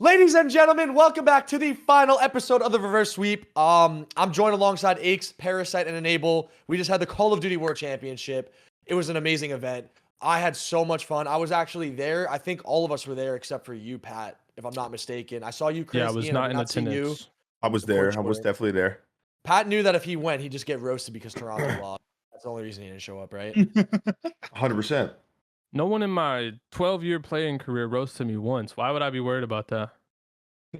Ladies and gentlemen, welcome back to the final episode of the Reverse Sweep. I'm joined alongside Aches, Parasite, and Enable. We just had the Call of Duty World Championship. It was an amazing event. I had so much fun. I was actually there. I think all of us were there except for you, Pat, if I'm not mistaken. I saw you, Chris. Yeah, I was Ian, not in see you. attendance. I was there. I was definitely there. Pat knew that if he went, he'd just get roasted because Toronto lost. That's the only reason he didn't show up, right? 100%. No one in my 12-year playing career roasted me once. Why would I be worried about that?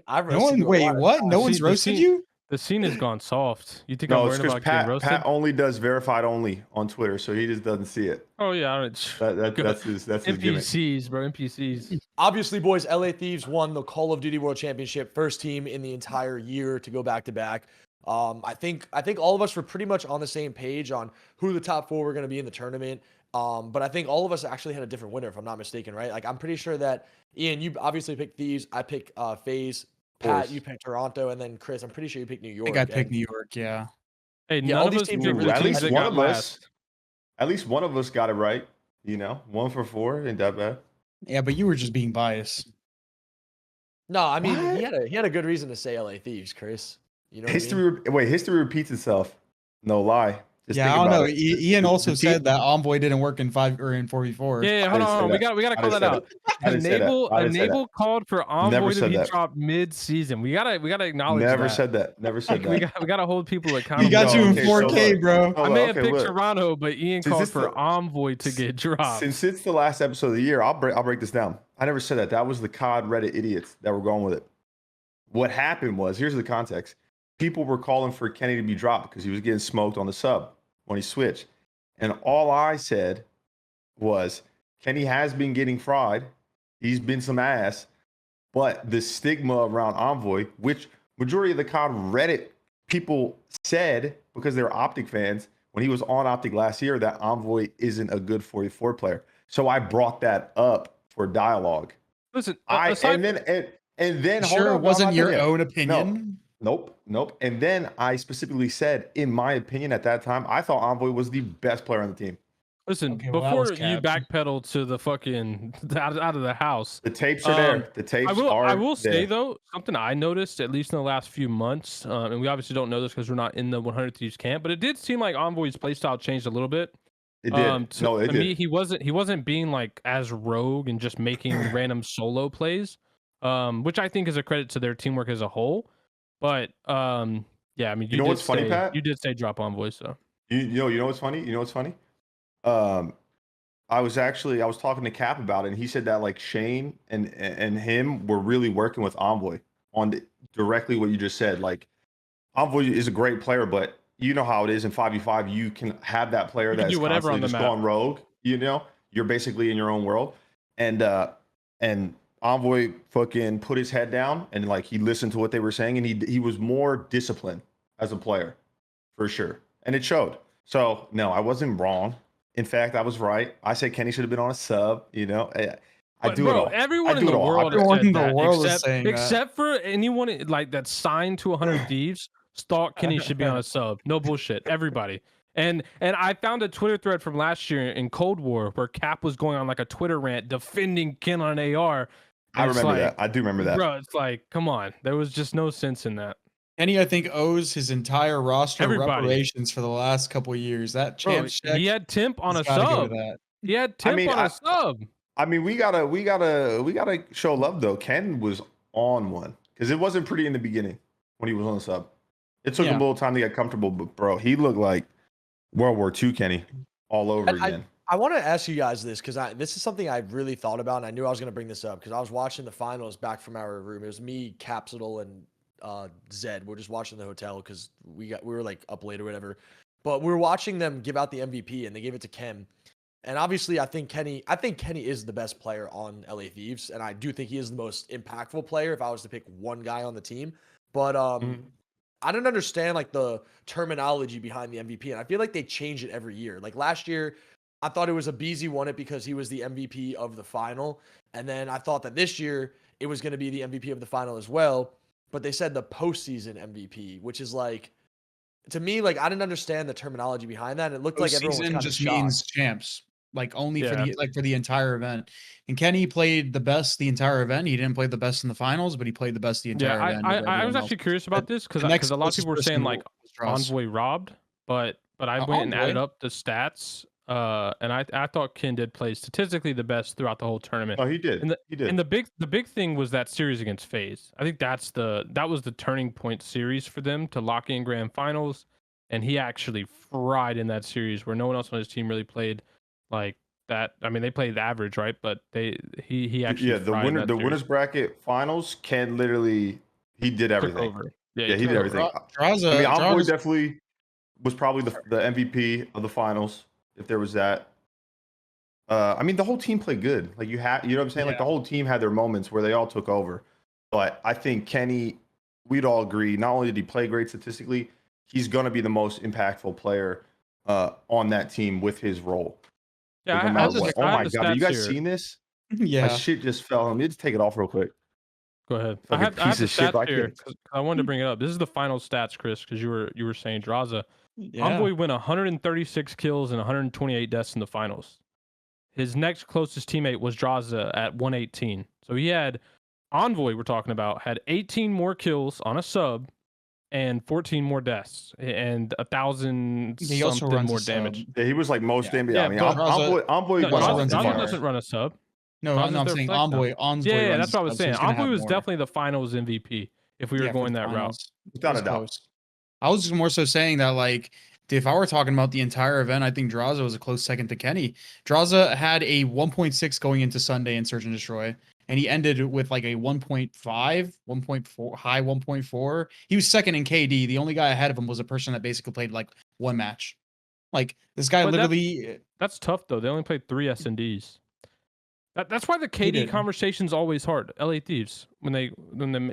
I No one. Wait, what? No one's roasted you? The scene has gone soft. You think No, I'm it's worried because about getting roasted? Pat only does verified only on Twitter, so he just doesn't see it. Oh yeah, That's his gimmick. NPCs, bro. NPCs. Obviously, boys, LA-FaZe won the Call of Duty World Championship, first team in the entire year to go back to back. I think all of us were pretty much on the same page on who the top four were going to be in the tournament. But I think all of us actually had a different winner, if I'm not mistaken, right? Like I'm pretty sure that Ian, you obviously picked Thieves. I picked FaZe. Pat, you picked Toronto, and then Chris, I'm pretty sure you picked New York. I think I picked New York. Yeah. Hey, Yeah, none all of these us teams picked are the really At teams least that one got of us. last. At least one of us got it right. You know, 1 for 4 ain't that bad. Yeah, but you were just being biased. No, I mean What? he had a good reason to say LA-FaZe, Chris. You know what I mean? History repeats itself. No lie. Just Yeah, I think don't about know. it. Ian also The said team- that Envoy didn't work in 4v4. Yeah, I hold didn't say on. that. We gotta I call didn't that say out. I didn't say that. I didn't say that. Enable called for Never Envoy to said be that. dropped mid-season. We gotta acknowledge Never that. said that. Never said We that. gotta hold people accountable. He got you in Okay, so 4K, look. bro. I may have picked Toronto, but Ian Since called it's for the- Envoy to get dropped. Since it's the last episode of the year, I'll break this down. I never said that. That was the COD Reddit idiots that were going with it. What happened was, here's the context. People were calling for Kenny to be dropped because he was getting smoked on the sub when he switched. And all I said was, Kenny has been getting fried. He's been some ass. But the stigma around Envoy, which majority of the COD Reddit people said, because they're OpTic fans, when he was on OpTic last year, that Envoy isn't a good 44 player. So I brought that up for dialogue. Listen, And then hold Sure, on, it wasn't your opinion. own opinion. Nope. And then I specifically said, in my opinion, at that time, I thought Envoy was the best player on the team. Listen, Okay, well, that was before you cap. backpedal to the fucking out of the house, The tapes are there. The tapes are I will say there. though, something I noticed at least in the last few months, and we obviously don't know this because we're not in the 100 Thieves camp, but it did seem like Envoy's playstyle changed a little bit. It did. To did. me, he wasn't being like as rogue and just making random solo plays, which I think is a credit to their teamwork as a whole. But yeah, I mean, You know what's funny, Pat? You did say drop Envoy, so You know what's funny? You know what's funny? I was talking to Cap about it, and he said that like Shane and him were really working with Envoy on directly what you just said. Like Envoy is a great player, but you know how it is in 5v5. You can have that player that's do whatever on the just map. going rogue. You know, you're basically in your own world, and Envoy fucking put his head down and like he listened to what they were saying, and he was more disciplined as a player, for sure, and it showed. So no, I wasn't wrong. In fact, I was right. I said Kenny should have been on a sub. You know, I do it all. Everyone I in do the it all. world, Everyone said in the that, world is saying that. except for anyone like that's signed to 100 Thieves, thought Kenny should be on a sub. No bullshit. Everybody. And I found a Twitter thread from last year in Cold War where Cap was going on like a Twitter rant defending Ken on an AR. I remember that. I do remember that. Bro, it's like, come on. There was just no sense in that. Kenny, I think, owes his entire roster Everybody. reparations for the last couple of years. That Bro, champ check, he had Timp on a he's gotta go to sub. that. He had Timp on a sub. I mean, we gotta show love though. Ken was on one because it wasn't pretty in the beginning when he was on the sub. It took him a little time to get comfortable, but bro, he looked like World War II Kenny all over again. I want to ask you guys this because this is something I really thought about, and I knew I was going to bring this up because I was watching the finals back from our room. It was me, Capsule, and Zed. We're just watching the hotel because we were like up late or whatever. But we were watching them give out the MVP, and they gave it to Ken. And obviously, I think Kenny is the best player on LA-FaZe, and I do think he is the most impactful player if I was to pick one guy on the team. But I don't understand like the terminology behind the MVP, and I feel like they change it every year. Like last year, I thought it was a BZ won it because he was the MVP of the final, and then I thought that this year it was going to be the MVP of the final as well. But they said the postseason MVP, which is like, to me, like I didn't understand the terminology behind that. And it looked like everyone was kind of just shocked. means champs. like only for Yeah. the entire event. And Kenny played the best the entire event. He didn't play the best in the finals, but he played the best the Yeah, entire event. Over I was everyone else. actually curious about this The next because a lot of closest people were saying person like was Drazah. Envoy robbed, but I went and added Envoy? up the stats, and I thought Ken did play statistically the best throughout the whole tournament. Oh, he did. And He did. the big thing was that series against FaZe. I think that was the turning point series for them to lock in grand finals, and he actually fried in that series where no one else on his team really played like that. I mean, they played average, right? But he actually The fried in winner that the series. winners bracket finals, Ken literally he did Took everything. over. Yeah, he he took did over. everything. Drazah, I mean, Envoy Drazah's- definitely was probably the MVP of the finals if there was that. I mean, the whole team played good. Like you know what I'm saying? Like the whole team had their moments where they all took over. But I think Kenny, we'd all agree, not only did he play great statistically, he's going to be the most impactful player on that team with his role. Yeah, Like, no I matter have what. the, Oh I my have the god, have you stats guys here. seen this? yeah. My shit just fell. Let me just take it off real quick. Go ahead. I Fucking have piece the of shit, but I stats here can't. 'cause I wanted to bring it up. This is the final stats, Chris, because you were saying Drazah. Yeah. Envoy went 136 kills and 128 deaths in the finals. His next closest teammate was Drazah at 118. So he had Envoy, we're talking about, had 18 more kills on a sub and 14 more deaths and 1,000 He also something runs a more sub. damage. Yeah, he was like most Yeah. damage. Yeah, I mean, but Envoy No, went Drazah off runs the a Drazah bar. doesn't run a sub. No, Drazah's I'm their saying flex now. Envoy. Yeah, runs that's what I was subs, so saying. he's gonna Envoy have was more. definitely the finals MVP if we were for going the that route. finals. Without a It was doubt. close. I was just more so saying that, like, if I were talking about the entire event, I think Drazah was a close second to Kenny. Drazah had a 1.6 going into Sunday in Search and Destroy, and he ended with like a 1.5, 1.4, high 1.4. He was second in KD. The only guy ahead of him was a person that basically played like one match. Like, this guy But literally. That's tough though. They only played 3 S&Ds. That's why the KD did. conversation's always hard. LA-Thieves, when they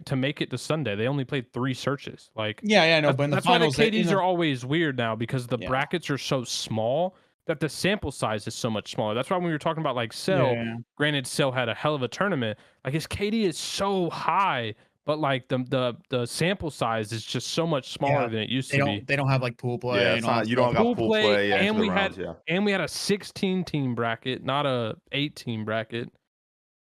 to make it to Sunday, they only played 3 searches. Like Yeah, no, but in the that's why the finals, they- in KDs the- are always weird now because the Yeah. brackets are so small that the sample size is so much smaller. That's why when we were talking about like Cell, Yeah. granted Cell had a hell of a tournament. Like his KD is so high, but like the sample size is just so much smaller Yeah, than it used They to be. don't have like pool play. Yeah, and it's all not. that You stuff. don't got pool play and into the we rounds. Yeah. had a 16 team bracket, not a 8 team bracket.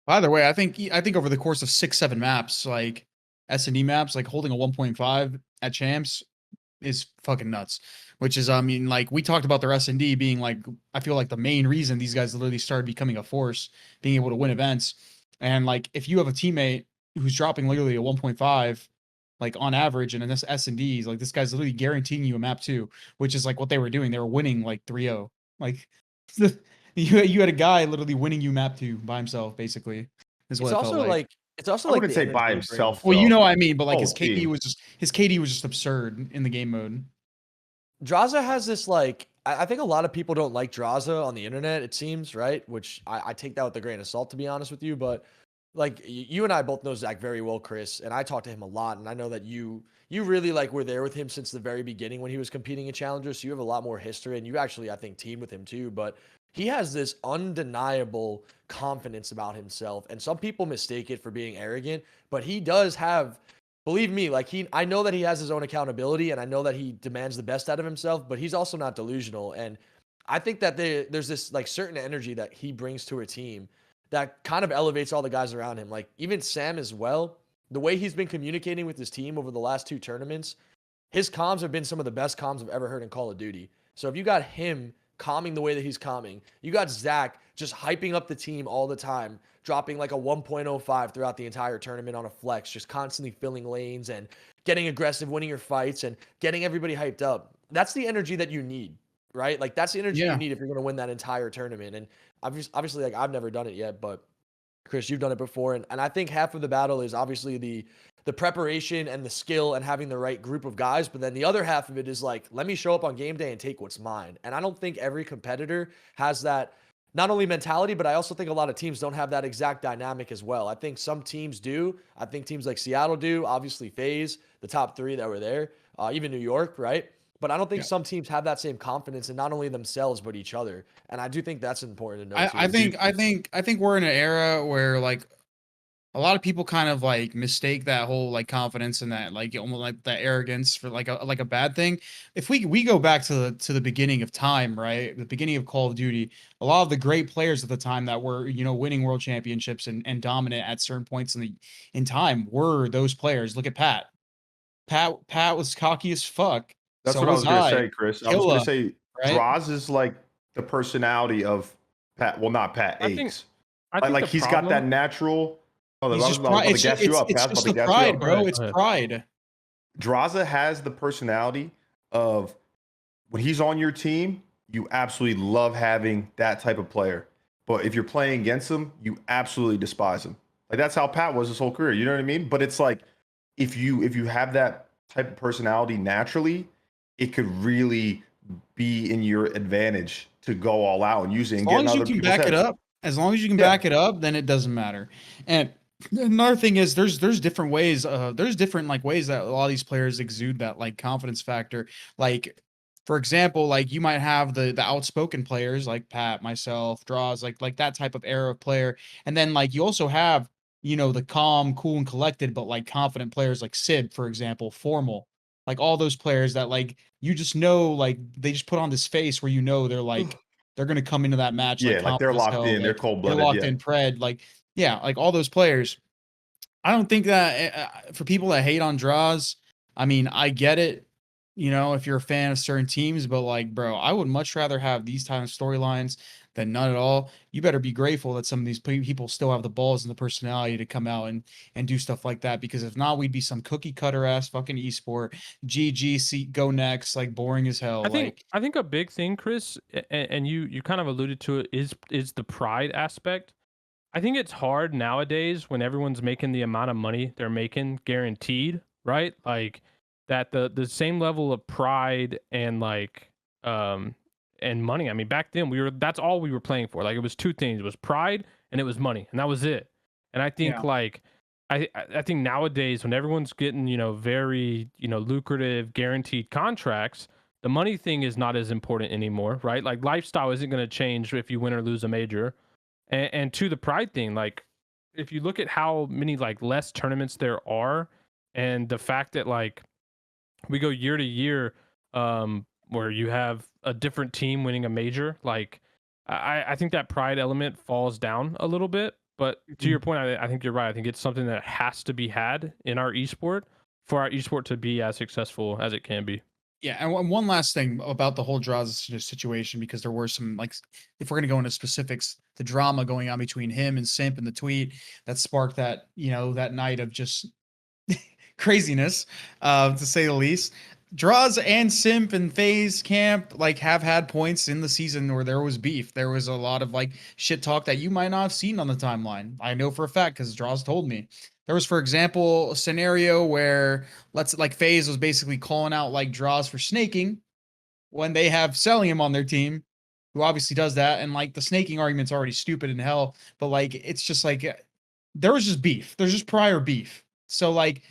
Either way, I think over the course of 6-7 maps, like S&D maps, like holding a 1.5 at champs is fucking nuts. Which is, I mean, like we talked about their S&D being like, I feel like the main reason these guys literally started becoming a force, being able to win events. And like, if you have a teammate who's dropping literally a 1.5, like on average, and in this S&Ds, like this guy's literally guaranteeing you a map too, which is like what they were doing. They were winning like 3-0. Like, you had a guy literally winning you map 2 by himself, basically. Is what It's it felt also like. like it's also I like wouldn't the say by energy it himself. brings. Well, you though. know what I mean, but like Oh, his KD team. was just absurd in the game mode. Drazah has this like I think a lot of people don't like Drazah on the internet, it seems, right? Which I take that with a grain of salt, to be honest with you. But like you and I both know Zach very well, Chris, and I talk to him a lot, and I know that you really like were there with him since the very beginning when he was competing in Challengers. So you have a lot more history, and you actually I think teamed with him too. But he has this undeniable confidence about himself, and some people mistake it for being arrogant, but he does have. Believe me, like I know that he has his own accountability, and I know that he demands the best out of himself, but he's also not delusional. And I think that there's this like certain energy that he brings to a team that kind of elevates all the guys around him. Like even Sam as well, the way he's been communicating with his team over the last 2 tournaments, his comms have been some of the best comms I've ever heard in Call of Duty. So if you got him calming the way that he's calming, you got Zach just hyping up the team all the time, dropping like a 1.05 throughout the entire tournament on a flex, just constantly filling lanes and getting aggressive, winning your fights and getting everybody hyped up. That's the energy that you need, right? Like that's the energy Yeah. you need if you're going to win that entire tournament. And obviously like I've never done it yet, but Chris, you've done it before. And I think half of the battle is obviously the preparation and the skill and having the right group of guys. But then the other half of it is like, let me show up on game day and take what's mine. And I don't think every competitor has that not only mentality, but I also think a lot of teams don't have that exact dynamic as well. I think some teams do. I think teams like Seattle do. Obviously, FaZe, the top 3 that were there, even New York, right? But I don't think some teams have that same confidence in not only themselves but each other. And I do think that's important to know. I think we're in an era where like a lot of people kind of like mistake that whole like confidence and that like almost like that arrogance for like a bad thing. If we go back to the beginning of time, right? The beginning of Call of Duty, a lot of the great players at the time that were, winning world championships and dominant at certain points in time were those players. Look at Pat. Pat was cocky as fuck. That's So what I was was gonna I. say, Chris. I was gonna Killa, say right? Drazah is like the personality of Pat. Well, not Pat I think Aches. I Like, think like the he's got that problem. natural. Oh, I He's was just about pride. to gas you up. It's Pat's about just to the gas you pride, up. Go bro. ahead. It's Go ahead. pride. Drazah has the personality of when he's on your team, you absolutely love having that type of player. But if you're playing against him, you absolutely despise him. Like that's how Pat was his whole career. You know what I mean? But it's like if you have that type of personality naturally, it could really be in your advantage to go all out and use it As and get long in as you other can people's back it heads. up, as long as you can Yeah. back it up, then it doesn't matter. And another thing is there's different ways, there's different like ways that a lot of these players exude that like confidence factor. Like for example, like you might have the outspoken players like Pat, myself, Draws, like that type of era of player. And then like you also have, the calm, cool, and collected, but like confident players like Sid, for example, formal. Like all those players that like you just know, like they just put on this face where they're like they're gonna come into that match like Yeah, like they're confident as locked hell, in, they're like cold they're blooded. locked Yeah. in pred, like yeah, like all those players. I don't think that for people that hate on draws, I mean, I get it, if you're a fan of certain teams, but like, bro, I would much rather have these kind of storylines than none at all. You better be grateful that some of these people still have the balls and the personality to come out and do stuff like that. Because if not, we'd be some cookie cutter ass fucking esport. GG, go next, like boring as hell. Like, I think a big thing, Chris, and you kind of alluded to it, is the pride aspect. I think it's hard nowadays when everyone's making the amount of money they're making guaranteed, right? Like that the same level of pride and like and money. I mean, back then that's all we were playing for. Like it was two things. It was pride and it was money. And that was it. And I think yeah, like I think nowadays when everyone's getting, very, lucrative guaranteed contracts, the money thing is not as important anymore, right? Like lifestyle isn't going to change if you win or lose a major. And to the pride thing, like if you look at how many like less tournaments there are, and the fact that like we go year to year, where you have a different team winning a major, like I think that pride element falls down a little bit. But to your point, I think you're right. I think it's something that has to be had in our esport for our esport to be as successful as it can be. yeah, and one last thing about the whole draws situation, because there were some like, if we're gonna go into specifics, the drama going on between him and Simp and the tweet that sparked that that night of just craziness, to say the least. Draws and Simp and FaZe Camp like have had points in the season where there was beef. There was a lot of like shit talk that you might not have seen on the timeline. I know for a fact because Draws told me. There was, for example, a scenario where like FaZe was basically calling out like Draws for snaking when they have selling him on their team, who obviously does that. And like the snaking argument's already stupid in hell, but like it's just like there was just beef. There's just prior beef. So like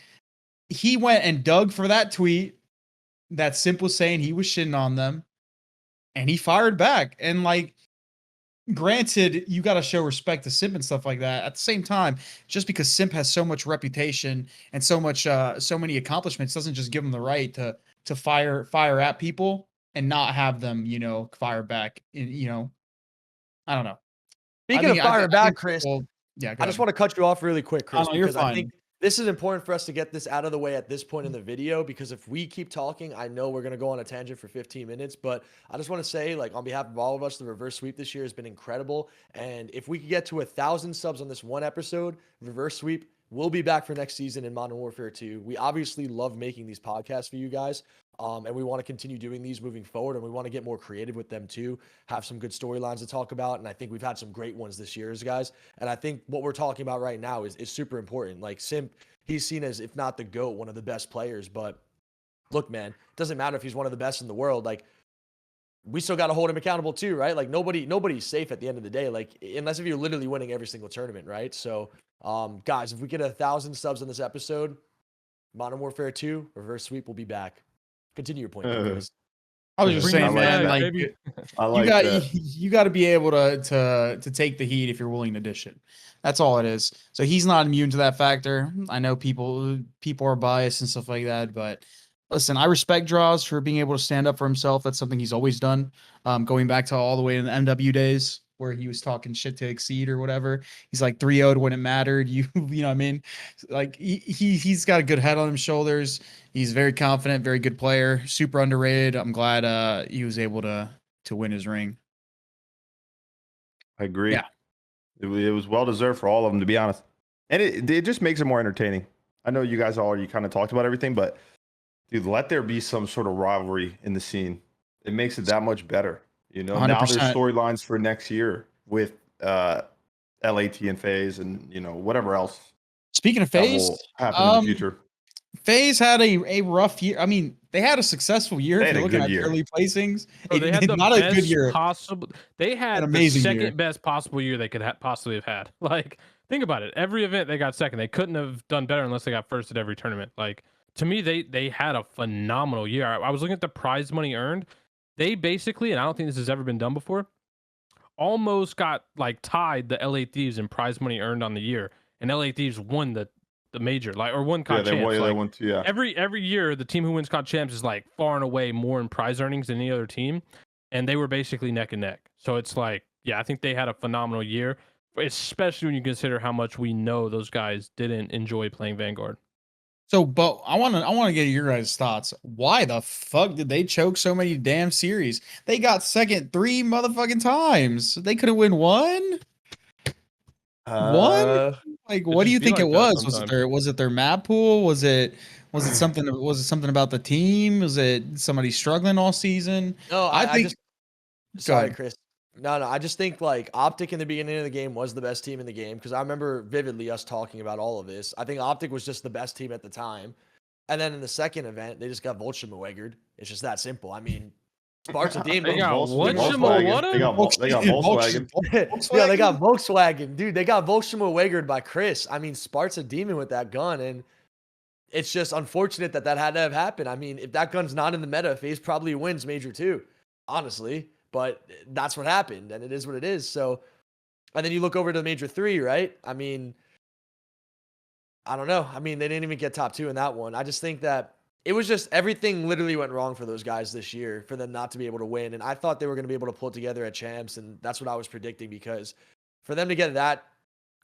he went and dug for that tweet that Simp was saying he was shitting on them, and he fired back. And like, granted, you got to show respect to Simp and stuff like that. At the same time, just because Simp has so much reputation and so many accomplishments, doesn't just give him the right to fire at people and not have them, fire back. I don't know. Speaking of fire I back, think Chris, people, yeah, go I just ahead. want to cut you off really quick, Oh, Chris, no, you're because I think fine. this is important for us to get this out of the way at this point in the video, because if we keep talking, I know we're going to go on a tangent for 15 minutes, but I just want to say, like, on behalf of all of us, the reverse sweep this year has been incredible. And if we could get to 1,000 subs on this one episode, reverse sweep, we'll be back for next season in Modern Warfare 2. We obviously love making these podcasts for you guys. And we want to continue doing these moving forward, and we want to get more creative with them too, have some good storylines to talk about. And I think we've had some great ones this year, guys. And I think what we're talking about right now is super important. Like Simp, he's seen as, if not the GOAT, one of the best players. But look, man, it doesn't matter if he's one of the best in the world. Like, we still got to hold him accountable too, right? Like nobody's safe at the end of the day. Like, unless if you're literally winning every single tournament, right? So, guys, if we get 1,000 subs on this episode, Modern Warfare 2, reverse sweep will be back. Continue your point, Chris. I was just Bring saying, the man, flag, like baby. I you like got that. you got to be able to take the heat if you're willing to dish it. That's all it is. So he's not immune to that factor. I know people are biased and stuff like that, but listen, I respect Draws for being able to stand up for himself. That's something he's always done. Going back to all the way in the MW days where he was talking shit to Exceed or whatever. He's like 3-0'd when it mattered. You know what I mean? Like he's got a good head on his shoulders. He's very confident, very good player, super underrated. I'm glad he was able to win his ring. I agree. Yeah. It was well deserved for all of them, to be honest. And it just makes it more entertaining. I know you guys already kind of talked about everything, but dude, let there be some sort of rivalry in the scene. It makes it that much better. You know, now there's 100%. storylines for next year with LAT and FaZe and, you know, whatever else Speaking of that FaZe, will happen in the future. FaZe had a rough year. I mean, they had a successful year They if had you're a looking good at year. early placings. Bro, they had the Not a good best year. possible. They had the amazing year. second best possible year they could possibly have had. Like, think about it. Every event they got second. They couldn't have done better unless they got first at every tournament. Like, to me, they had a phenomenal year. I was looking at the prize money earned. They basically, and I don't think this has ever been done before, almost got like tied the LA Thieves in prize money earned on the year, and LA Thieves won the major, like, or won COD Yeah, Champs. they Like, won too, yeah. every year, the team who wins COD Champs is like far and away more in prize earnings than any other team, and they were basically neck and neck. So it's like, yeah, I think they had a phenomenal year, especially when you consider how much we know those guys didn't enjoy playing Vanguard. So, but I want to get your guys' thoughts. Why the fuck did they choke so many damn series? They got second 3 motherfucking times. They could have win one. Uh, Like, It what do just you be think like it that was? sometimes. Was it their map pool? Was it something about the team? Was it somebody struggling all season? No, I I think just sorry, good. Chris. No, I just think like OpTic in the beginning of the game was the best team in the game because I remember vividly us talking about all of this. I think OpTic was just the best team at the time. And then in the second event, they just got Volkswagen. It's just that simple. I mean, Sparks a They got demon. what? Volkswagen. They got Volkswagen. Yeah, they got Volkswagen, dude. They got Volkswagen by Chris. I mean, Sparks a demon with that gun, and it's just unfortunate that had to have happened. I mean, if that gun's not in the meta, FaZe probably wins Major 2, honestly. But that's what happened, and it is what it is. So, and then you look over to Major 3, right? I mean, I don't know. I mean, they didn't even get top 2 in that one. I just think that it was just everything literally went wrong for those guys this year for them not to be able to win. And I thought they were going to be able to pull it together at Champs, and that's what I was predicting because for them to get that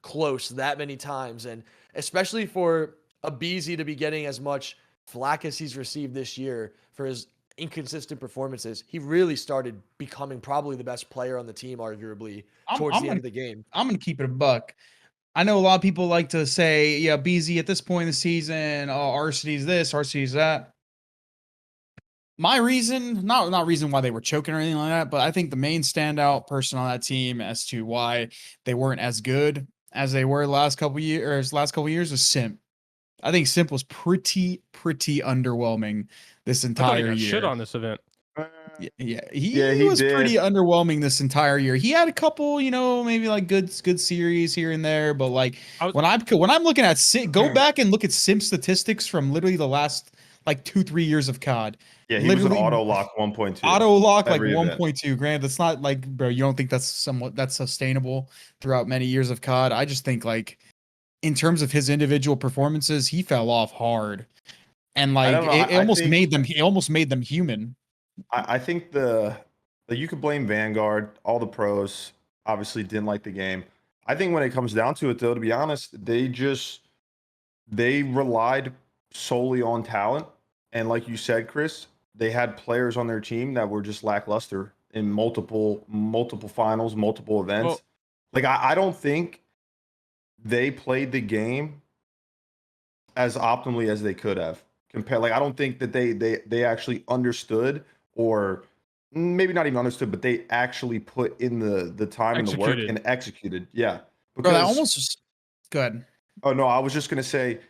close that many times, and especially for a BZ to be getting as much flack as he's received this year for his inconsistent performances, he really started becoming probably the best player on the team, arguably, towards the end of the game. I'm gonna keep it a buck. I know a lot of people like to say, yeah, BZ at this point in the season, RCD's this, RCD's that. My reason, not reason why they were choking or anything like that, but I think the main standout person on that team as to why they weren't as good as they were last couple years was Simp. I think Simp was pretty underwhelming this I thought he entire got year. shit on this event. He was did. pretty underwhelming this entire year. He had a couple, maybe like good series here and there, but like when I'm looking at go back and look at Simp statistics from literally the last like 2-3 years of COD. Yeah, he was an auto lock 1.2. Auto lock like every event. 1.2. Granted, that's not like, bro, you don't think that's sustainable throughout many years of COD. I just think like in terms of his individual performances, he fell off hard. And like it almost made them human. I think you could blame Vanguard. All the pros obviously didn't like the game. I think when it comes down to it, though, to be honest, they relied solely on talent. And like you said, Chris, they had players on their team that were just lackluster in multiple finals, multiple events. Well, like I don't think they played the game as optimally as they could have. Like I don't think that they actually understood, or maybe not even understood, but they actually put in the time and the work and executed. Yeah. Because, bro, that almost just good. Oh no, I was just gonna say,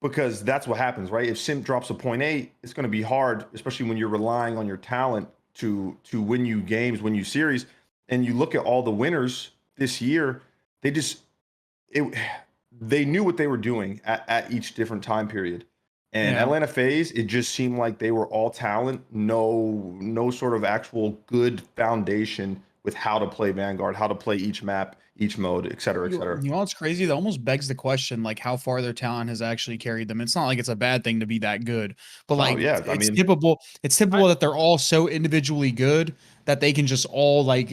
because that's what happens, right? If Simp drops a 0.8, it's gonna be hard, especially when you're relying on your talent to win you games, win you series. And you look at all the winners this year, they knew what they were doing at each different time period. And Yeah. Atlanta FaZe, it just seemed like they were all talent, no sort of actual good foundation with how to play Vanguard, how to play each map, each mode, et cetera, et cetera. You know what's crazy? That almost begs the question, like how far their talent has actually carried them. It's not like it's a bad thing to be that good, but Oh like yeah, I it's mean, typical. It's typical that they're all so individually good that they can just all like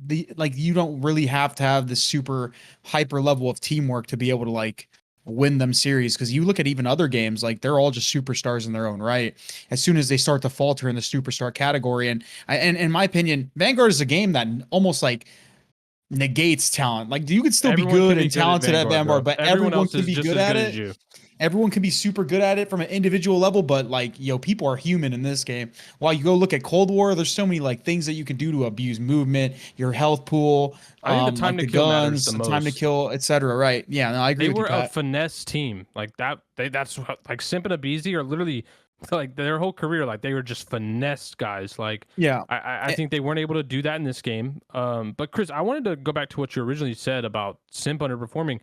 you don't really have to have this super hyper level of teamwork to be able to like win them series. Because you look at even other games, like they're all just superstars in their own right. As soon as they start to falter in the superstar category, and in my opinion, Vanguard is a game that almost like negates talent. Like you could still Everyone be can good be and good at talented at Vanguard, Vanguard, bro. but Everyone everyone else can is be just good as at good as it. you. Everyone can be super good at it from an individual level, but like, people are human in this game. While you go look at Cold War, there's so many like things that you can do to abuse movement, your health pool, I think the time like to the kill matters guns, the the time to most. kill, etc. Right? Yeah, no, I agree They with you, were a Pat. finesse team. Like that. That's like Simp and Abizi are literally like their whole career. Like they were just finesse guys. Like Yeah. I think they weren't able to do that in this game. But Chris, I wanted to go back to what you originally said about Simp underperforming.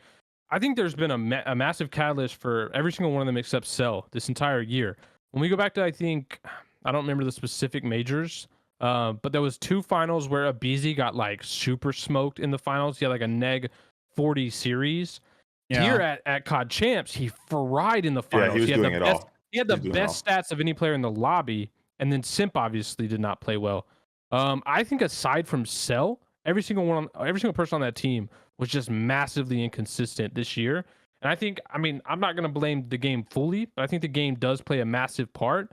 I think there's been a massive catalyst for every single one of them except Cell this entire year. When we go back to, I don't remember the specific majors, but there was 2 finals where Abizi got like super smoked in the finals. He had like a neg 40 series. Here Yeah. at COD Champs, he fried in the yeah, finals. he was had doing the it best, all. He had He the was doing it best stats of any player in the lobby, and then Simp obviously did not play well. I think aside from Cell, every single person on that team was just massively inconsistent this year. And I mean, I'm not gonna blame the game fully, but I think the game does play a massive part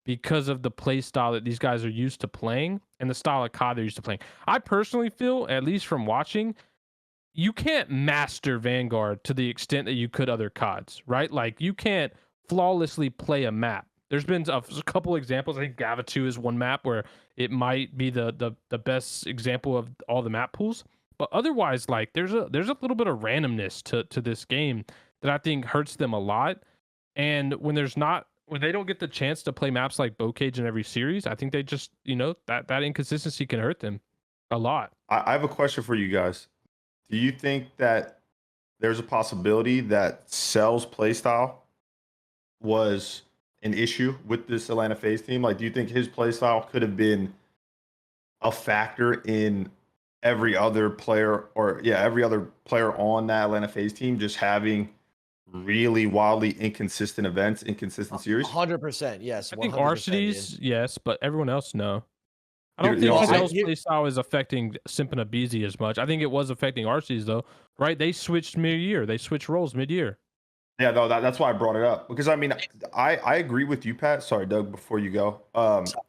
because of the play style that these guys are used to playing and the style of COD they're used to playing. I personally feel, at least from watching, you can't master Vanguard to the extent that you could other CODs, right? Like you can't flawlessly play a map. There's been a couple examples. I think Gava 2 is one map where it might be the best example of all the map pools. But otherwise, like there's a little bit of randomness to this game that I think hurts them a lot. And when they don't get the chance to play maps like Bocage in every series, I think they just, that inconsistency can hurt them a lot. I have a question for you guys. Do you think that there's a possibility that Cell's playstyle was an issue with this Atlanta FaZe team? Like, do you think his playstyle could have been a factor in every other player on that Atlanta FaZe team just having really wildly inconsistent events, inconsistent series? 100%, yes. I think 100%, Ian. Arsities, yes, but everyone else, no. I You- don't you think know, Cell's I- playstyle is affecting Simp and Abizi as much. I think it was affecting Arsities though, right? They switched mid-year. They switched roles mid-year. Yeah, no, that's why I brought it up, because I mean, I agree with you, Pat. Sorry, Doug, before you go.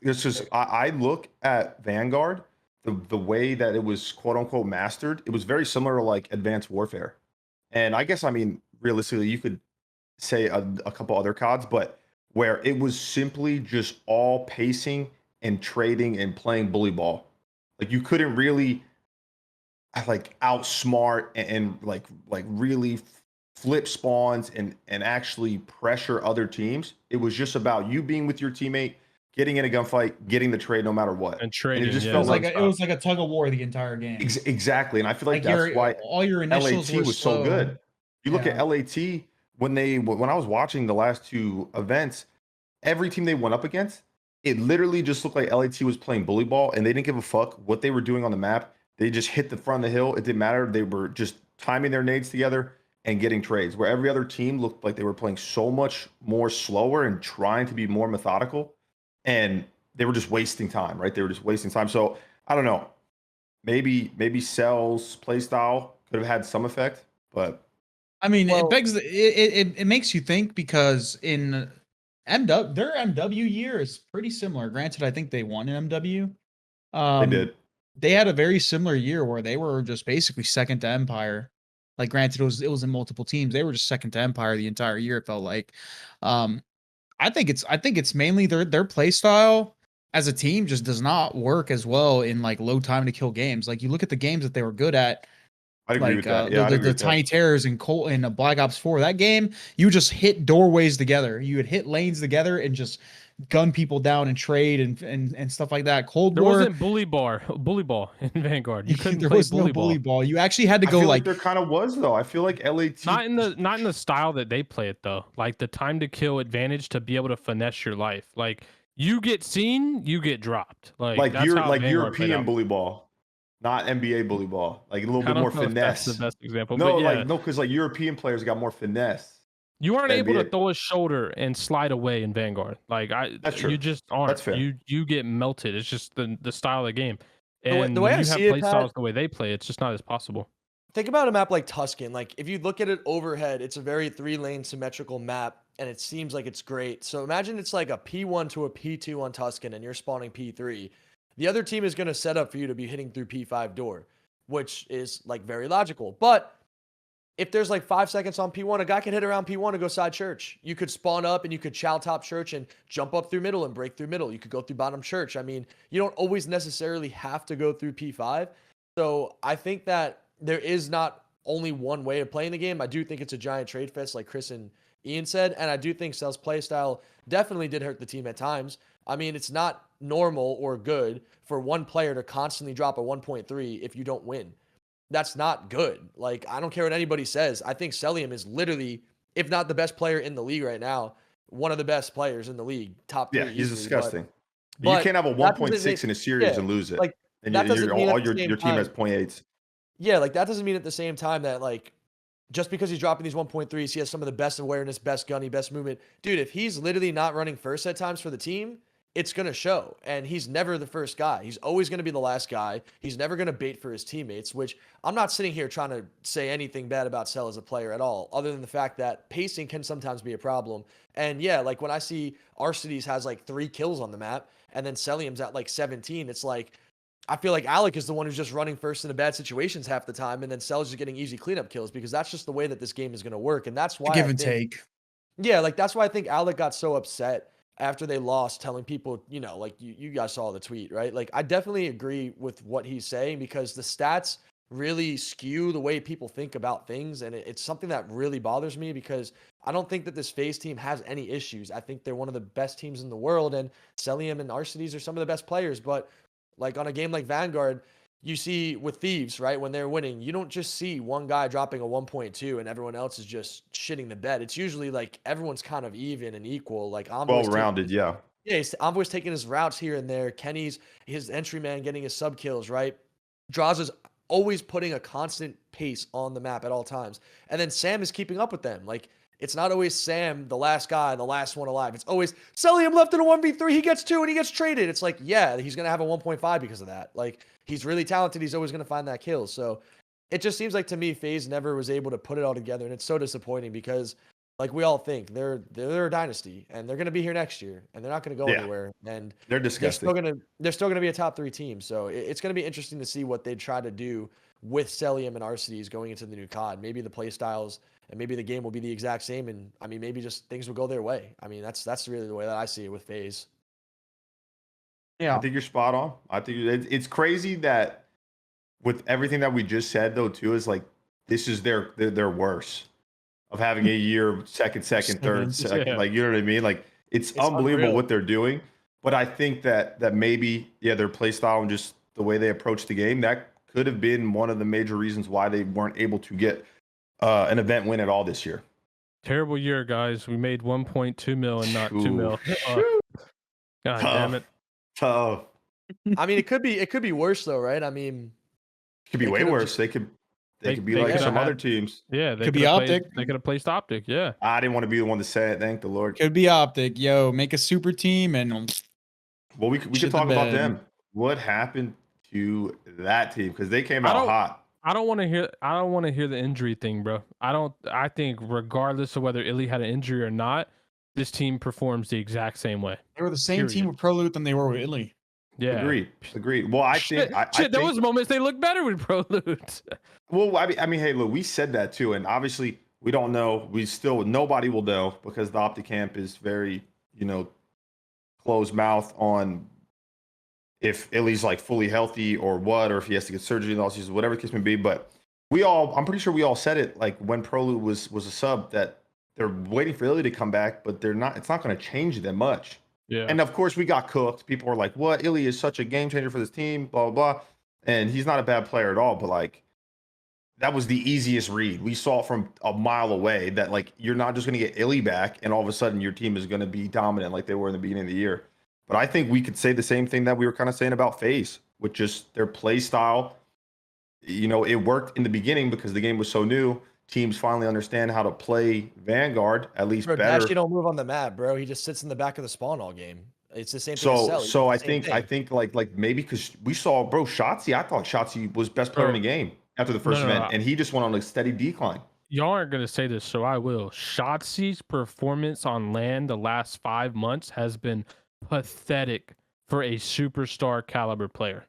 It's just I look at Vanguard, the way that it was quote unquote mastered, it was very similar to like Advanced Warfare. And I guess, I mean, realistically, you could say a couple other CODs, but where it was simply just all pacing and trading and playing bully ball. Like you couldn't really like outsmart and like really flip spawns and actually pressure other teams. It was just about you being with your teammate, getting in a gunfight, getting the trade no matter what. And trading, it just yeah, felt like it was like a tug of war the entire game. Exactly, and I feel like Like that's why all your initials LAT were was slow. so good. You look at Yeah. LAT when I was watching the last 2 events, every team they went up against, it literally just looked like LAT was playing bully ball, and they didn't give a fuck what they were doing on the map. They just hit the front of the hill. It didn't matter. They were just timing their nades together and getting trades. Where every other team looked like they were playing so much more slower and trying to be more methodical, and they were just wasting time. Right? They were just wasting time. So I don't know. Maybe Cell's playstyle could have had some effect, but I mean, Well- it makes you think, because in their MW year is pretty similar. Granted, I think they won an MW. they did. They had a very similar year where they were just basically second to Empire. Like, granted, it was in multiple teams. They were just second to Empire the entire year. It felt like. I think it's mainly their play style as a team just does not work as well in like low time to kill games. Like you look at the games that they were good at, I'd agree like with that. Yeah, I'd agree the with that. Tiny Terrors and Colt and Black Ops 4. That game, you just hit doorways together. You would hit lanes together and just gun people down and trade and stuff like that. Cold There War, wasn't bully ball in Vanguard. You couldn't there play was no bully ball. You actually had to I go feel like there kind of was though. I feel like LAT not in the style that they play it though. Like the time to kill advantage to be able to finesse your life. Like you get seen, you get dropped. Like that's how Vanguard played European out. bully ball, not NBA bully ball. Like a little I bit don't more know if that's finesse. the best example, No, but yeah, like no, because like European players got more finesse. you aren't able to NBA. throw a shoulder and slide away in Vanguard. Like That's true. you just aren't. That's fair. You get melted. It's just the style of the game. The way- And the way when I you have see it, play Pat- styles the way they play, it's just not as possible. Think about a map like Tuscan. Like if you look at it overhead, it's a very 3-lane symmetrical map, and it seems like it's great. So imagine it's like a P1 to a P2 on Tuscan, and you're spawning P3. The other team is going to set up for you to be hitting through P5 door, which is like very logical. But if there's like 5 seconds on P1, a guy can hit around P1 and go side church. You could spawn up and you could chow top church and jump up through middle and break through middle. You could go through bottom church. I mean, you don't always necessarily have to go through P5. So I think that there is not only one way of playing the game. I do think it's a giant trade fest, like Chris and Ian said, and I do think Cell's play style definitely did hurt the team at times. I mean, it's not normal or good for one player to constantly drop a 1.3 if you don't win. That's not good. Like, I don't care what anybody says. I think Cellium is literally, if not the best player in the league right now, one of the best players in the league. Top 3 Yeah, he's easily, disgusting. but you can't have a that doesn't 1.6 mean- in a series yeah, and lose it. like, And that doesn't mean at all the your same team has time- 0.8s. Yeah, like that doesn't mean at the same time that like just because he's dropping these 1.3s, he has some of the best awareness, best gunny, best movement. Dude, if he's literally not running first at times for the team, it's going to show. And he's never the first guy. He's always going to be the last guy. He's never going to bait for his teammates, which I'm not sitting here trying to say anything bad about Cell as a player at all, other than the fact that pacing can sometimes be a problem. And yeah, like when I see Arcides has like 3 kills on the map and then Cellium's at like 17, it's like, I feel like Alec is the one who's just running first in the bad situations half the time, and then Cell's just getting easy cleanup kills because that's just the way that this game is going to work. And that's why give I and think- take. Yeah, like that's why I think Alec got so upset after they lost, telling people, you know, like you guys saw the tweet, right? Like I definitely agree with what he's saying because the stats really skew the way people think about things, and it's something that really bothers me because I don't think that this FaZe team has any issues. I think they're one of the best teams in the world, and Cellium and Arcides are some of the best players, but like on a game like Vanguard, you see with Thieves, right? When they're winning, you don't just see one guy dropping a 1.2 and everyone else is just shitting the bed. It's usually like everyone's kind of even and equal. Like Well-rounded, yeah. Yeah, Envoy's taking his routes here and there. Kenny's his entry man getting his sub kills, right? Drazah's always putting a constant pace on the map at all times. And then Sam is keeping up with them. Like, it's not always Sam, the last guy, the last one alive. It's always Cellium left in a 1v3. He gets 2 and he gets traded. It's like, yeah, he's going to have a 1.5 because of that. Like, he's really talented. He's always going to find that kill. So it just seems like to me, FaZe never was able to put it all together. And it's so disappointing because, like we all think, they're a dynasty and they're going to be here next year and they're not going to go anywhere. And They're disgusting. they're still going to be a top 3 team. So it's going to be interesting to see what they try to do with Cellium and Arcides going into the new COD. Maybe the play styles and maybe the game will be the exact same. And I mean, maybe just things will go their way. I mean, that's really the way that I see it with FaZe. Yeah. I think you're spot on. I think it's crazy that with everything that we just said, though, too, is like this is their worst of having a year, second, third, second. Yeah. Like, you know what I mean? Like, it's unbelievable unreal. what they're doing. But I think that maybe, their play style and just the way they approach the game, that could have been one of the major reasons why they weren't able to get an event win at all this year. Terrible year, guys. We made 1.2 mil and not 2 mil. God damn it. Tough. I mean, it could be worse though, right? I mean, It could be They way could've worse. just- They could They be could like have some had- other teams. Yeah, they Could be could have played- OpTic. They could have placed OpTic. Yeah. I didn't want to be the one to say it. Thank the Lord. Could be OpTic. Yo, make a super team and Well, we could Shit the talk about bed. them. What happened to that team? Because they came I out don't- hot. I don't want to hear the injury thing, bro. I think regardless of whether Illy had an injury or not, this team performs the exact same way. they were the same team Period. with Proloot than they were with Italy. Yeah. Agreed. Well, I Shit, think. I there think, was moments they looked better with Pro Loot. Well, I mean, hey, look, we said that too, and obviously we don't know. Nobody will know because the OpTic camp is very, closed mouth on if Illy's like fully healthy or what, or if he has to get surgery and all this, whatever the case may be. But I'm pretty sure we all said it like when Proloot was a sub that they're waiting for Illy to come back, but they're not. It's not going to change that much. Yeah. And of course, we got cooked. People were like, "What? Illy is such a game changer for this team." Blah blah blah. And he's not a bad player at all. But like, that was the easiest read. We saw it from a mile away that like you're not just going to get Illy back, and all of a sudden your team is going to be dominant like they were in the beginning of the year. But I think we could say the same thing that we were kind of saying about FaZe, with just their play style. You know, it worked in the beginning because the game was so new. Teams finally understand how to play Vanguard at least Bro, better. Dashy don't move on the map, bro. He just sits in the back of the spawn all game. It's the same thing. As Cell. So He does the same I thing. think like maybe because we saw Shotzzy. I thought Shotzzy was best player in the game after the first event, and he just went on a steady decline. Y'all aren't gonna say this, so I will. Shottzy's performance on LAN the last 5 months has been pathetic for a superstar caliber player.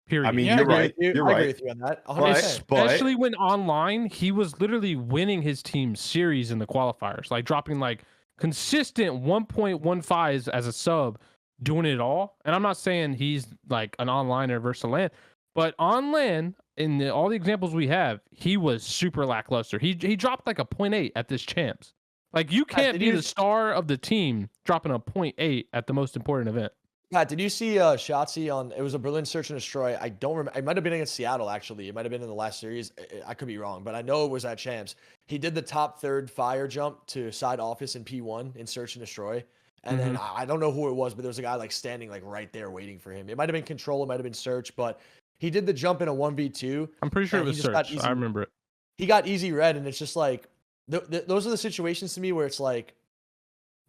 Period. I mean, Yeah, you're I right. agree with you. You're I agree right. with you on that. But- 100%. but- Especially when online, he was literally winning his team's series in the qualifiers, like dropping like consistent 1.15s as a sub, doing it all. And I'm not saying he's like an onliner versus LAN, but on LAN, in all the examples we have, he was super lackluster. He dropped like a 0.8 at this champs. Like you can't did be you- the star of the team dropping a 0.8 at the most important event. Pat, did you see Shotzzy on? It was a Berlin Search and Destroy. I don't remember. It might have been against Seattle, actually. It might have been in the last series. I could be wrong, but I know it was at Champs. He did the top third fire jump to side office in P1 in Search and Destroy. And then I don't know who it was, but there was a guy like standing like right there waiting for him. It might have been Control, it might have been Search, but he did the jump in a 1v2. I'm pretty sure it And he was just got Search. easy- I remember it. He got easy red, and it's just like those are the situations to me where it's like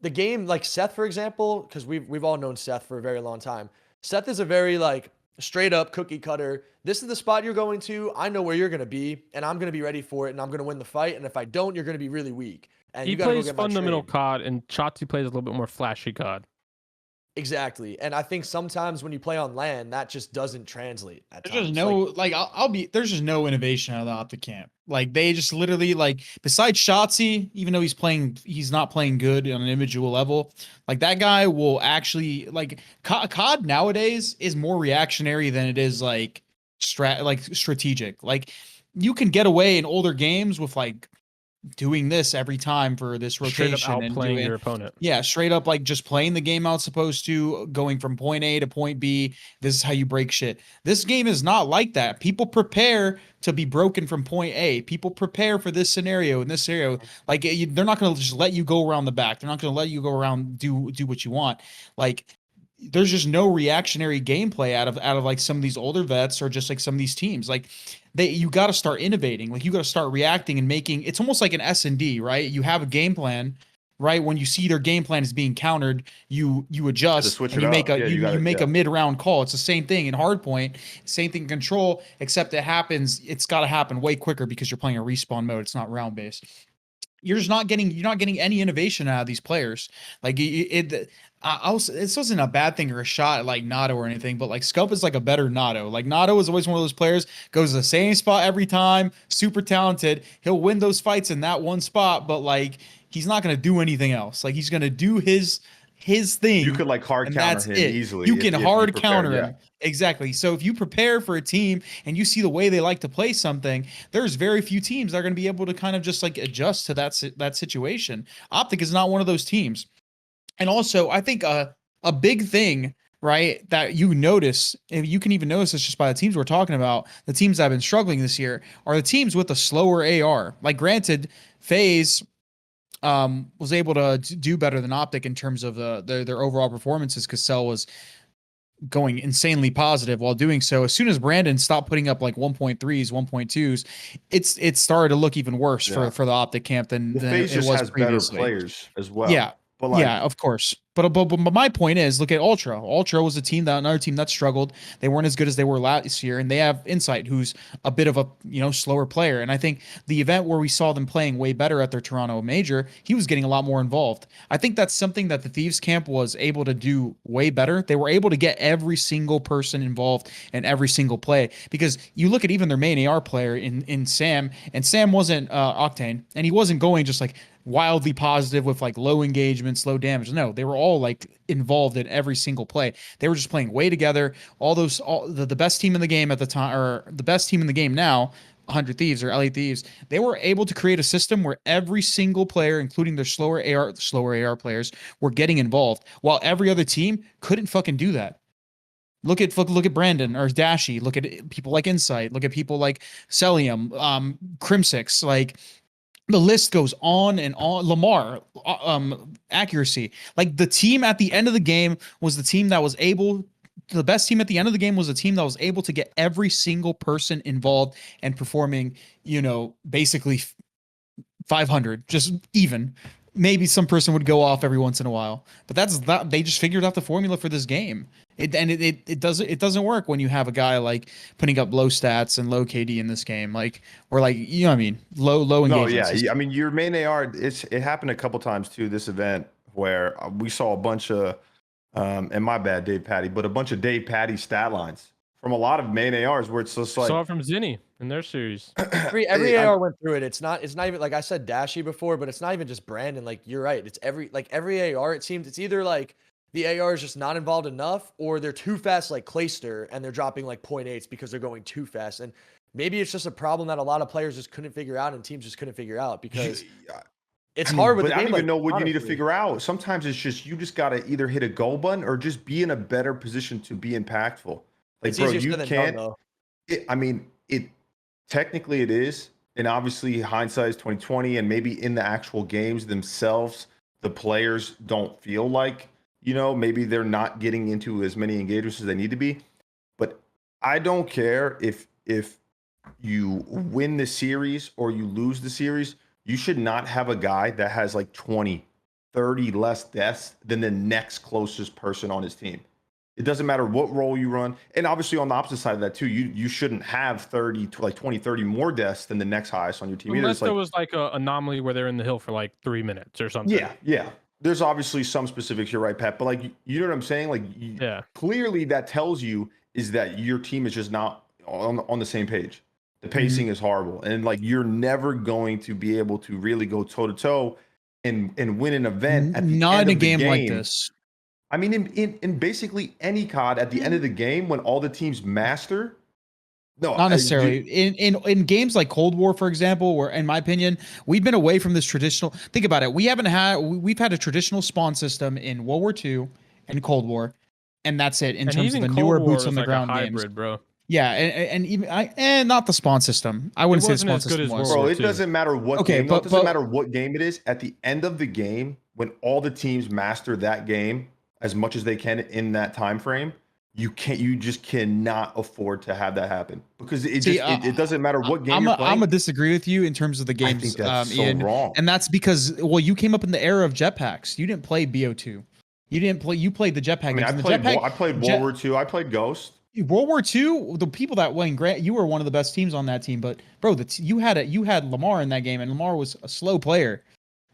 the game, like Seth, for example, because we've all known Seth for a very long time. Seth is a very like straight up cookie cutter. This is the spot you're going to. I know where you're going to be, and I'm going to be ready for it, and I'm going to win the fight. And if I don't, you're going to be really weak. And He you got to go plays get my fundamental trade. COD, and Shotzzy plays a little bit more flashy COD. Exactly. And I think sometimes when you play on LAN, that just doesn't translate. At There's just times. no Like, I'll be there's just no innovation out of the OpTic camp. Like they just literally like besides Shotzzy, even though he's not playing good on an individual level, like that guy will actually like COD nowadays is more reactionary than it is like strategic. Like you can get away in older games with like doing this every time for this rotation Straight up and outplaying doing, your opponent. yeah, straight up like just playing the game out supposed to, going from point A to point B. This is how you break shit. This game is not like that. People prepare to be broken from point A. People prepare for this scenario and this scenario. Like they're not going to just let you go around the back. They're not going to let you go around do what you want. Like there's just no reactionary gameplay out of like some of these older vets or just like some of these teams. Like you got to start innovating. Like you got to start reacting and making. It's almost like an S&D, right? You have a game plan, right? When you see their game plan is being countered, you adjust switch and it you make up. a Yeah, you you make gotta- a mid-round call. It's the same thing in hardpoint, same thing in control, except it happens. It's got to happen way quicker because you're playing a respawn mode. It's not round based. You're not getting any innovation out of these players. Like this wasn't a bad thing or a shot at like Nato or anything, but like Scup is like a better Nato. Like Nato is always one of those players, goes to the same spot every time, super talented. He'll win those fights in that one spot, but like he's not gonna do anything else. Like he's gonna do his thing. You could like hard and counter that's him it. easily. You if- can if you hard prepare, counter yeah. him. Exactly. So if you prepare for a team and you see the way they like to play something, there's very few teams that are going to be able to kind of just like adjust to that situation. OpTic is not one of those teams. And also, I think a big thing, right, that you notice, and you can even notice this just by the teams we're talking about, the teams that have been struggling this year are the teams with a slower AR. Like granted, FaZe was able to do better than OpTic in terms of their overall performances because Cell was going insanely positive while doing so. As soon as Brandon stopped putting up like 1.3s, 1.2s, it started to look even worse Yeah. for the OpTic camp than FaZe it just was has previously. better players as well. Yeah. But like, Yeah, of course. But my point is, look at Ultra. Ultra was another team that struggled. They weren't as good as they were last year, and they have Insight, who's a bit of a slower player. And I think the event where we saw them playing way better at their Toronto major, he was getting a lot more involved. I think that's something that the Thieves camp was able to do way better. They were able to get every single person involved in every single play, because you look at even their main AR player in Sam, and Sam wasn't Octane, and he wasn't going just like wildly positive with like low engagement, low damage. No, they were all like involved in every single play. They were just playing way together. The best team in the game at the time, or the best team in the game now, 100 Thieves or LA Thieves, they were able to create a system where every single player, including their slower AR players, were getting involved, while every other team couldn't fucking do that. Look at Brandon or Dashy. Look at people like Insight. Look at people like Celium, Crimsix. Like the list goes on and on. Lamar, accuracy. Like the team at the end of the game was the team that was able. The best team at the end of the game was a team that was able to get every single person involved and performing. Basically 500, just even. Maybe some person would go off every once in a while, but that's that. They just figured out the formula for this game. It doesn't work when you have a guy like putting up low stats and low KD in this game, or what I mean, low engagement. No, yeah, I mean your main AR. It happened a couple times too. This event where we saw a bunch of, and my bad, Dave Patty, but a bunch of Dave Patty stat lines from a lot of main ARs where it's just like saw it from Zinni in their series. Every AR went through it. It's not even like I said Dashy before, but it's not even just Brandon. Like you're right. It's every AR. It seems it's either like the AR is just not involved enough, or they're too fast like Clayster and they're dropping like 0.8s because they're going too fast. And maybe it's just a problem that a lot of players just couldn't figure out and teams just couldn't figure out because it's hard with but the I game. don't even know what you need to honestly. figure out. Sometimes it's just you just gotta either hit a go button or just be in a better position to be impactful. Like, It's bro, easier you said than done, can't. though. It technically it is, and obviously hindsight is 2020, and maybe in the actual games themselves, the players don't feel like maybe they're not getting into as many engagements as they need to be. But I don't care if you win the series or you lose the series. You should not have a guy that has like 20, 30 less deaths than the next closest person on his team. It doesn't matter what role you run. And obviously on the opposite side of that too, you shouldn't have 30 to like 20, 30 more deaths than the next highest on your team. Unless there was like an anomaly where they're in the hill for like 3 minutes or something. Yeah. There's obviously some specifics. You're right, Pat. But like, you know what I'm saying? Like, Yeah. Clearly that tells you is that your team is just not on the same page. The pacing is horrible. And like, you're never going to be able to really go toe to toe and win an event at the Not end in a of the game like this. I mean, in basically any COD, at the end of the game, when all the teams master, no, Not necessarily. In games like Cold War, for example, where in my opinion, we've been away from this traditional. Think about it. We've had a traditional spawn system in World War II and Cold War, and that's it in terms of the newer boots on the ground hybrid, games. bro. Yeah, and even not the spawn system. I wouldn't say the wasn't spawn as good system as was. World War bro, it II. doesn't matter what Okay, game. It doesn't but- matter what game it is. At the end of the game, when all the teams master that game as much as they can in that time frame, you just cannot afford to have that happen because it doesn't matter what game you're playing. I'm gonna disagree with you in terms of the games. I think that's so Ian, wrong. and that's because you came up in the era of jetpacks. You didn't play BO2. You played the jetpack. I mean, games. I played World War II. I played Ghost. World War II, the people that won, Grant, you were one of the best teams on that team. But bro, you had Lamar in that game, and Lamar was a slow player.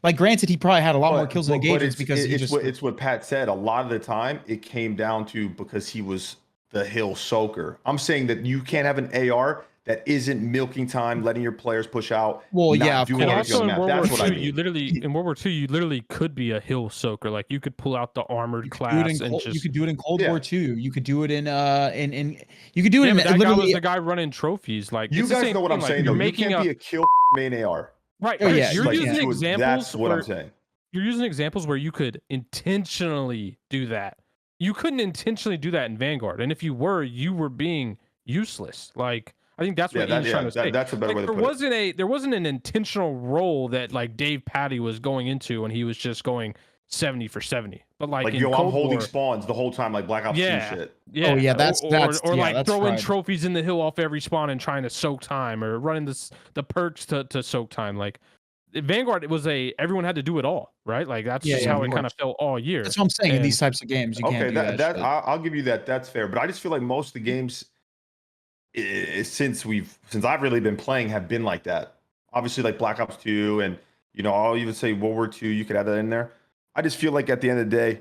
Like, granted, he probably had a lot more kills and engagements because it's what Pat said. A lot of the time, it came down to because he was the hill soaker. I'm saying that you can't have an AR that isn't milking time, letting your players push out. Well, not yeah, of doing course. anything on the map. That's what I mean. In World War II, you literally could be a hill soaker. Like, you could pull out the armored class and just. You could do it in Cold Yeah. War II. You could do it in you could do it Yeah, in but that guy literally. was the guy running trophies. Like, You it's the guys same know what I'm thing. saying, Like, though. you're You can't making be a kill main AR. right. Oh, yeah, You're Like, using examples. that's what I'm saying. You're using examples where you could intentionally do that. You couldn't intentionally do that in Vanguard, and if you were being useless. Like, I think that's what Ian's trying to say. That's a better way to put it. There wasn't an intentional role that like Dave Patty was going into, and he was just going 70 for 70. But like in I'm Cold holding War, spawns the whole time, like Black Ops 2 shit. yeah. Oh, yeah, that's or yeah, like that's throwing fried. trophies in the hill off every spawn and trying to soak time, or running the perks to soak time. Like Vanguard, it was everyone had to do it all, right? Like that's just how of it kind of course. felt all year. That's what I'm saying. In these types of games, you can't Okay, do that. that shit. I'll give you that. That's fair. But I just feel like most of the games since I've really been playing have been like that. Obviously, like Black Ops 2, and I'll even say World War II. You could add that in there. I just feel like at the end of the day,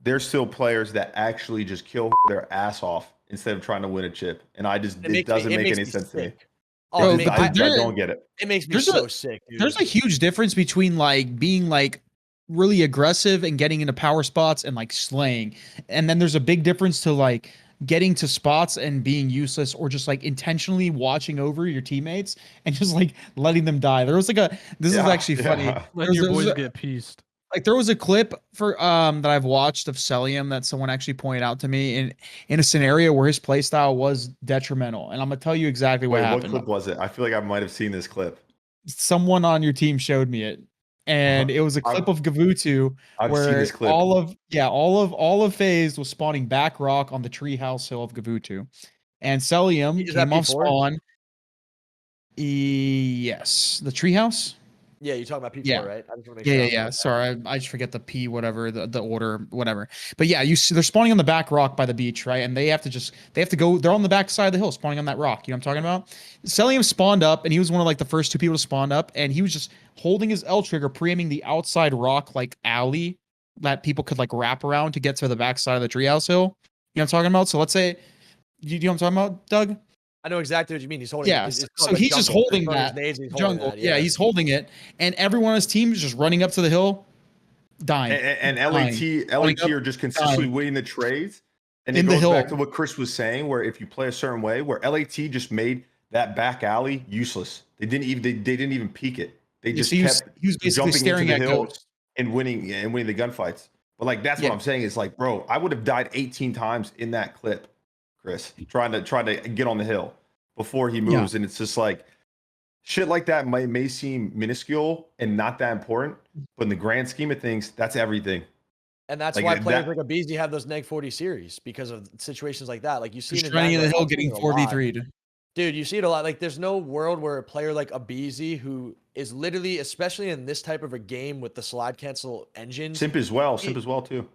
there's still players that actually just kill their ass off instead of trying to win a chip, and it doesn't make any sense to me. Oh, I don't get it. It makes me There's so sick, dude. There's a huge difference between like being like really aggressive and getting into power spots and like slaying, and then there's a big difference to like getting to spots and being useless, or just like intentionally watching over your teammates and just like letting them die. There was like this is actually funny. Letting your boys get pieced. Like there was a clip for that I've watched of Celium that someone actually pointed out to me in a scenario where his playstyle was detrimental. And I'm gonna tell you exactly what happened. What clip was it? I feel like I might have seen this clip. Someone on your team showed me it. And it was a clip of Gavutu where all of FaZe was spawning back rock on the treehouse hill of Gavutu. And Celium came off spawn. Yes. The treehouse? Yeah, you're talking about P4, Yeah. right? I just wanna make Yeah. Sorry, I just forget the P, whatever, the order, whatever. But yeah, you see, they're spawning on the back rock by the beach, right? And they have to go. They're on the back side of the hill, spawning on that rock. You know what I'm talking about? Celium spawned up, and he was one of like the first 2 people to spawn up, and he was just holding his L trigger, pre-aiming the outside rock like alley that people could like wrap around to get to the back side of the treehouse hill. You know what I'm talking about? So let's say, you know what I'm talking about, Doug? I know exactly what you mean. He's holding. Yeah, It's so called, he's jungle. just holding It's that on his nades, jungle. Yeah, He's holding it, and everyone on his team is just running up to the hill, dying. And LAT are just consistently winning the trades. And it goes back to what Chris was saying, where if you play a certain way, where LAT just made that back alley useless. They didn't even peek it. They just kept he was basically staring at ghosts and winning the gunfights. But like that's what I'm saying is like, bro, I would have died 18 times in that clip, Chris, trying to get on the hill before he moves. And it's just like shit like that may seem minuscule and not that important, but in the grand scheme of things, that's everything. And that's like, why players like Abeezy have those -40 series, because of situations like that. Like you see it running in the hill getting 4v3'd. Dude, you see it a lot. Like there's no world where a player like Abeezy, who is literally, especially in this type of a game with the slide cancel engine. Simp as well too.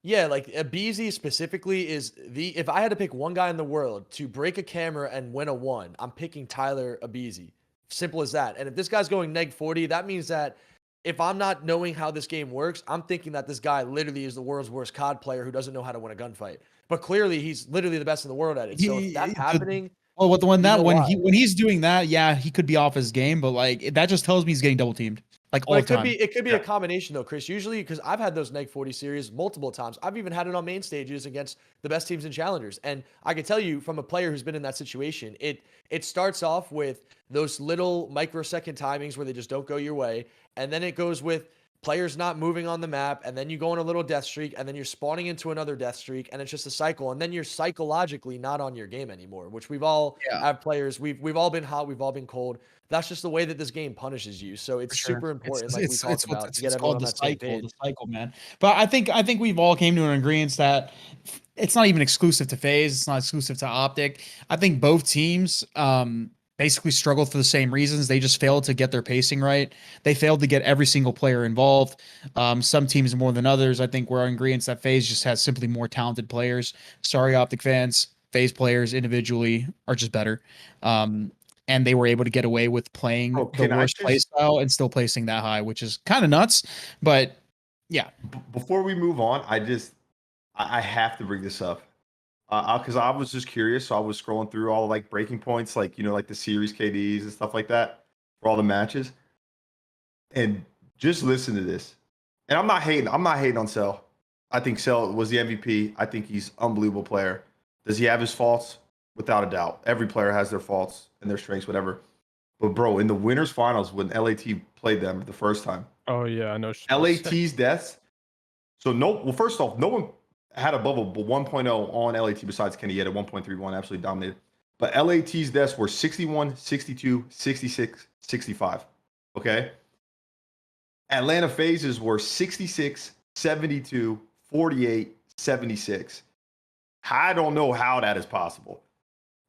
Yeah, like Abeezy specifically is if I had to pick one guy in the world to break a camera and win a 1, I'm picking Tyler Abeezy. Simple as that. And if this guy's going -40, that means that if I'm not knowing how this game works, I'm thinking that this guy literally is the world's worst COD player who doesn't know how to win a gunfight. But clearly he's literally the best in the world at it. So if that's happening, when he's doing that, yeah, he could be off his game, but like that just tells me he's getting double teamed. Like all the time. It could be a combination though, Chris. Usually, because I've had those -40 series multiple times. I've even had it on main stages against the best teams in challengers. And I can tell you from a player who's been in that situation, it starts off with those little microsecond timings where they just don't go your way. And then it goes with players not moving on the map, and then you go on a little death streak, and then you're spawning into another death streak, and it's just a cycle. And then you're psychologically not on your game anymore, which we've all have players. We've all been hot, we've all been cold. That's just the way that this game punishes you. So it's super important, like we talked about, to get everyone on that same page. The cycle, man. But I think we've all came to an agreement that it's not even exclusive to FaZe. It's not exclusive to OpTic. I think both teams basically struggled for the same reasons. They just failed to get their pacing right. They failed to get every single player involved. Some teams more than others. I think we're in agreement that FaZe just has simply more talented players. Sorry, OpTic fans. FaZe players individually are just better. And they were able to get away with playing the worst play style and still placing that high, which is kind of nuts. But yeah. Before we move on, I have to bring this up. Because I was just curious, so I was scrolling through all like breaking points, like like the series KDs and stuff like that for all the matches, and just listen to this. And I'm not hating on Cell. I think Cell was the MVP. I think he's an unbelievable player. Does he have his faults? Without a doubt. Every player has their faults and their strengths, whatever. But bro, in the winners finals when LAT played them the first time. Oh yeah, I know. LAT's deaths. So first off, no one had a bubble 1.0 on LAT besides Kenny. He had a 1.31, absolutely dominated. But LAT's deaths were 61, 62, 66, 65. Okay? Atlanta-FaZe's were 66, 72, 48, 76. I don't know how that is possible.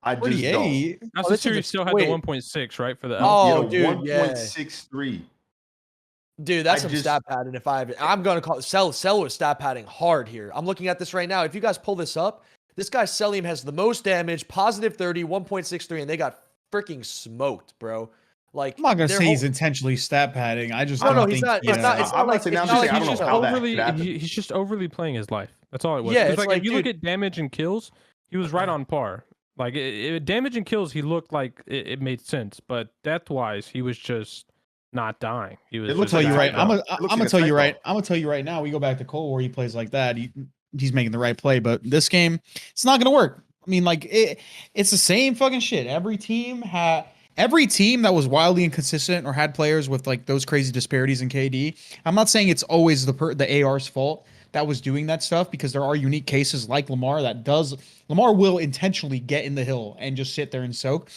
I just don't. That's the series still had the 1.6, right? For the dude, 1.63. Dude, that's some stat padding. I'm gonna call it Cell was stat padding hard here. I'm looking at this right now. If you guys pull this up, this guy Celium has the most damage, positive 30, 1.63, and they got freaking smoked, bro. Like I'm not gonna say he's intentionally stat padding. I just he's not. He's just overly playing his life. That's all it was. Yeah, it's like if you look at damage and kills, he was right on par. Like damage and kills, he looked like it made sense, but death wise, he was just not dying. He was. I'm gonna tell you right. I'm gonna tell you right. I'm gonna tell you right now. We go back to Cole where he plays like that. He's making the right play, but this game, it's not gonna work. I mean, like it's the same fucking shit. Every team that was wildly inconsistent or had players with like those crazy disparities in KD. I'm not saying it's always the AR's fault that was doing that stuff, because there are unique cases like Lamar Lamar will intentionally get in the hill and just sit there and soak,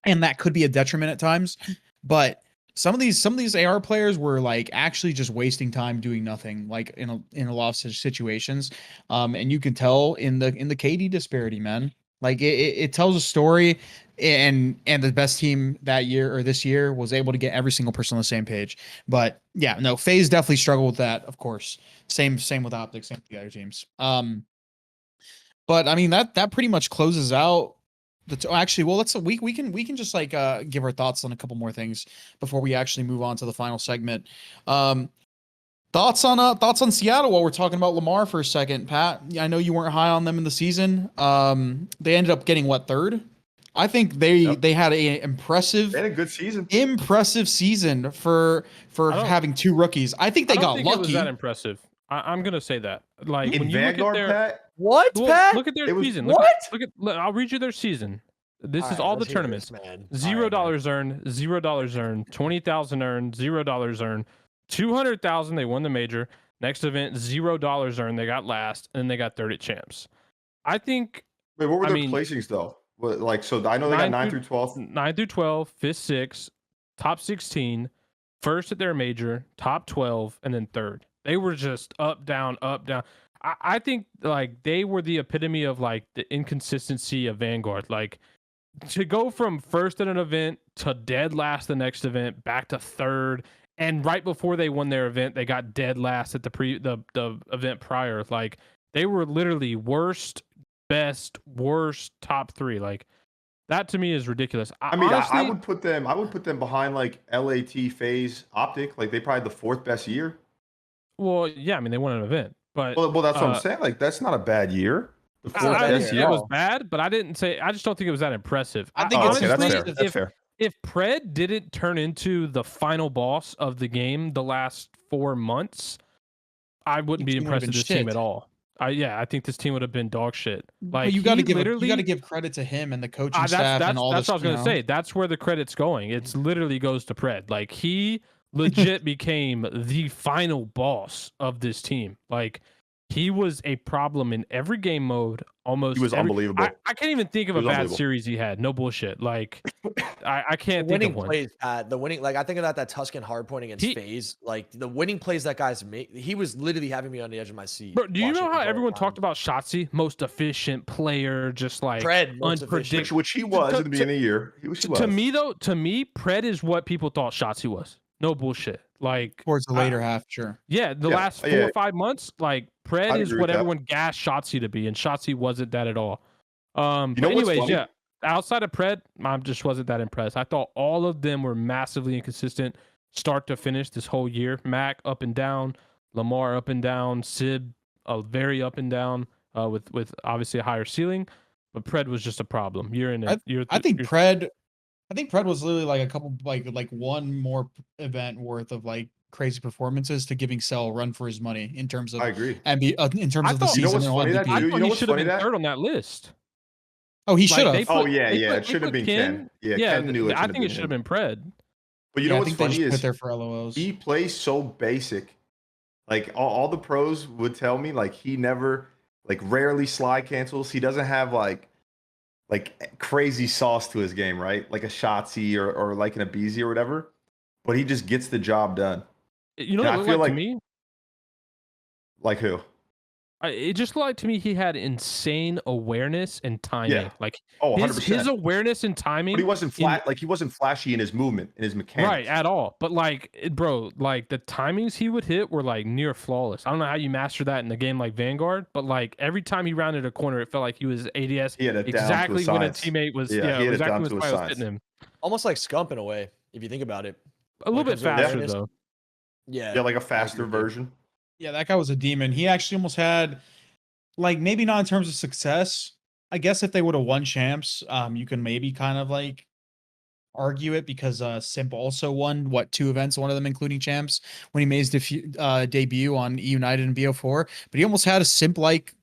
and that could be a detriment at times. But some of these AR players were like actually just wasting time doing nothing, like in a lot of such situations. And you can tell in the KD disparity, man. Like it tells a story, and the best team that year or this year was able to get every single person on the same page. But yeah, no, FaZe definitely struggled with that, of course. Same with OpTic, same with the other teams. But I mean that pretty much closes out actually, well, we can just like give our thoughts on a couple more things before we actually move on to the final segment. Thoughts on Seattle while we're talking about Lamar for a second, Pat. I know you weren't high on them in the season. They ended up getting what, third? I think they had a impressive. They had a good season. Impressive season for having two rookies. I think they got lucky. It was that impressive. I'm gonna say that. Like in when you Vanguard, look at their Pat? What, Pat? Look at their season. I'll read you their season. This is all the tournaments. $0 earned, $0 earned, 20,000 earned, $0 earned, 200,000. They won the major. Next event, $0 earned. They got last, and then they got third at champs. I think. Wait, what were their placings though? What, like, so I know they got 9 through 12. 9 through 12, 5th, 6th, top 16, first at their major, top 12, and then third. They were just up, down, up, down. I think like they were the epitome of like the inconsistency of Vanguard. Like to go from first at an event to dead last the next event, back to third, and right before they won their event, they got dead last at the event prior. Like they were literally worst, best, worst, top 3. Like that to me is ridiculous. I mean, honestly, I would put them behind like LAT-FaZe, OpTic. Like they probably the 4th best year. Well, yeah, I mean they won an event, but well, that's what I'm saying. Like that's not a bad year. The 4th best year. It was bad, but I just don't think it was that impressive. I think honestly, that's fair. If Pred didn't turn into the final boss of the game the last 4 months, I wouldn't be impressed with this team at all. I think this team would have been dog shit. Like but you got to give credit to him and the coaching staff and all this. That's what I was gonna say. That's where the credit's going. It's literally goes to Pred. Like he legit became the final boss of this team. Like he was a problem in every game mode. Almost he was unbelievable. I can't even think of a bad series he had. No bullshit. Like I can't think of one. Plays, the winning, like I think about that Tuscan hardpoint against FaZe. Like the winning plays that guy's made. He was literally having me on the edge of my seat. Bro, do you know how everyone talked about Shotzzy, most efficient player, just like unpredictable, which he was at the beginning of the year. He was. To me though, Pred is what people thought Shotzzy was. No bullshit. Like towards the later half, sure. Yeah, the last 4 or 5 months, like Pred is what everyone gassed Shotzzy to be, and Shotzzy wasn't that at all. But anyways, yeah. Outside of Pred, I just wasn't that impressed. I thought all of them were massively inconsistent, start to finish this whole year. Mac up and down, Lamar up and down, Sib very up and down, with obviously a higher ceiling. But Pred was just a problem. I think Pred was literally like a couple like one more event worth of like crazy performances to giving Cell a run for his money in terms of. I agree. And in terms of the season. I thought he should have been third on that list. Oh, he should have. It should have been Ken. Ken knew it. I think it should have been Pred. But you know what's funny is put there for LOLs. He plays so basic. Like all the pros would tell me, like he never, like rarely slide cancels. He doesn't have like crazy sauce to his game, right? Like a Shotzzy or like an Abizi or whatever. But he just gets the job done. You know what it looked like to me? Like who? It just looked like to me he had insane awareness and timing. Yeah. Like 100%. his awareness and timing. But he wasn't he wasn't flashy in his movement, in his mechanics. Right, at all. But like, bro, like the timings he would hit were like near flawless. I don't know how you master that in a game like Vanguard, but like every time he rounded a corner, it felt like he was ADS exactly when a teammate was exactly when was hitting him. Almost like Scump in a way, if you think about it. A little bit faster though. Yeah, like a faster version. Yeah, that guy was a demon. He actually almost had, like, maybe not in terms of success. I guess if they would have won champs, you can maybe kind of like argue it because Simp also won 2 events, one of them including champs when he made his debut on E United and BO4. But he almost had a Simp like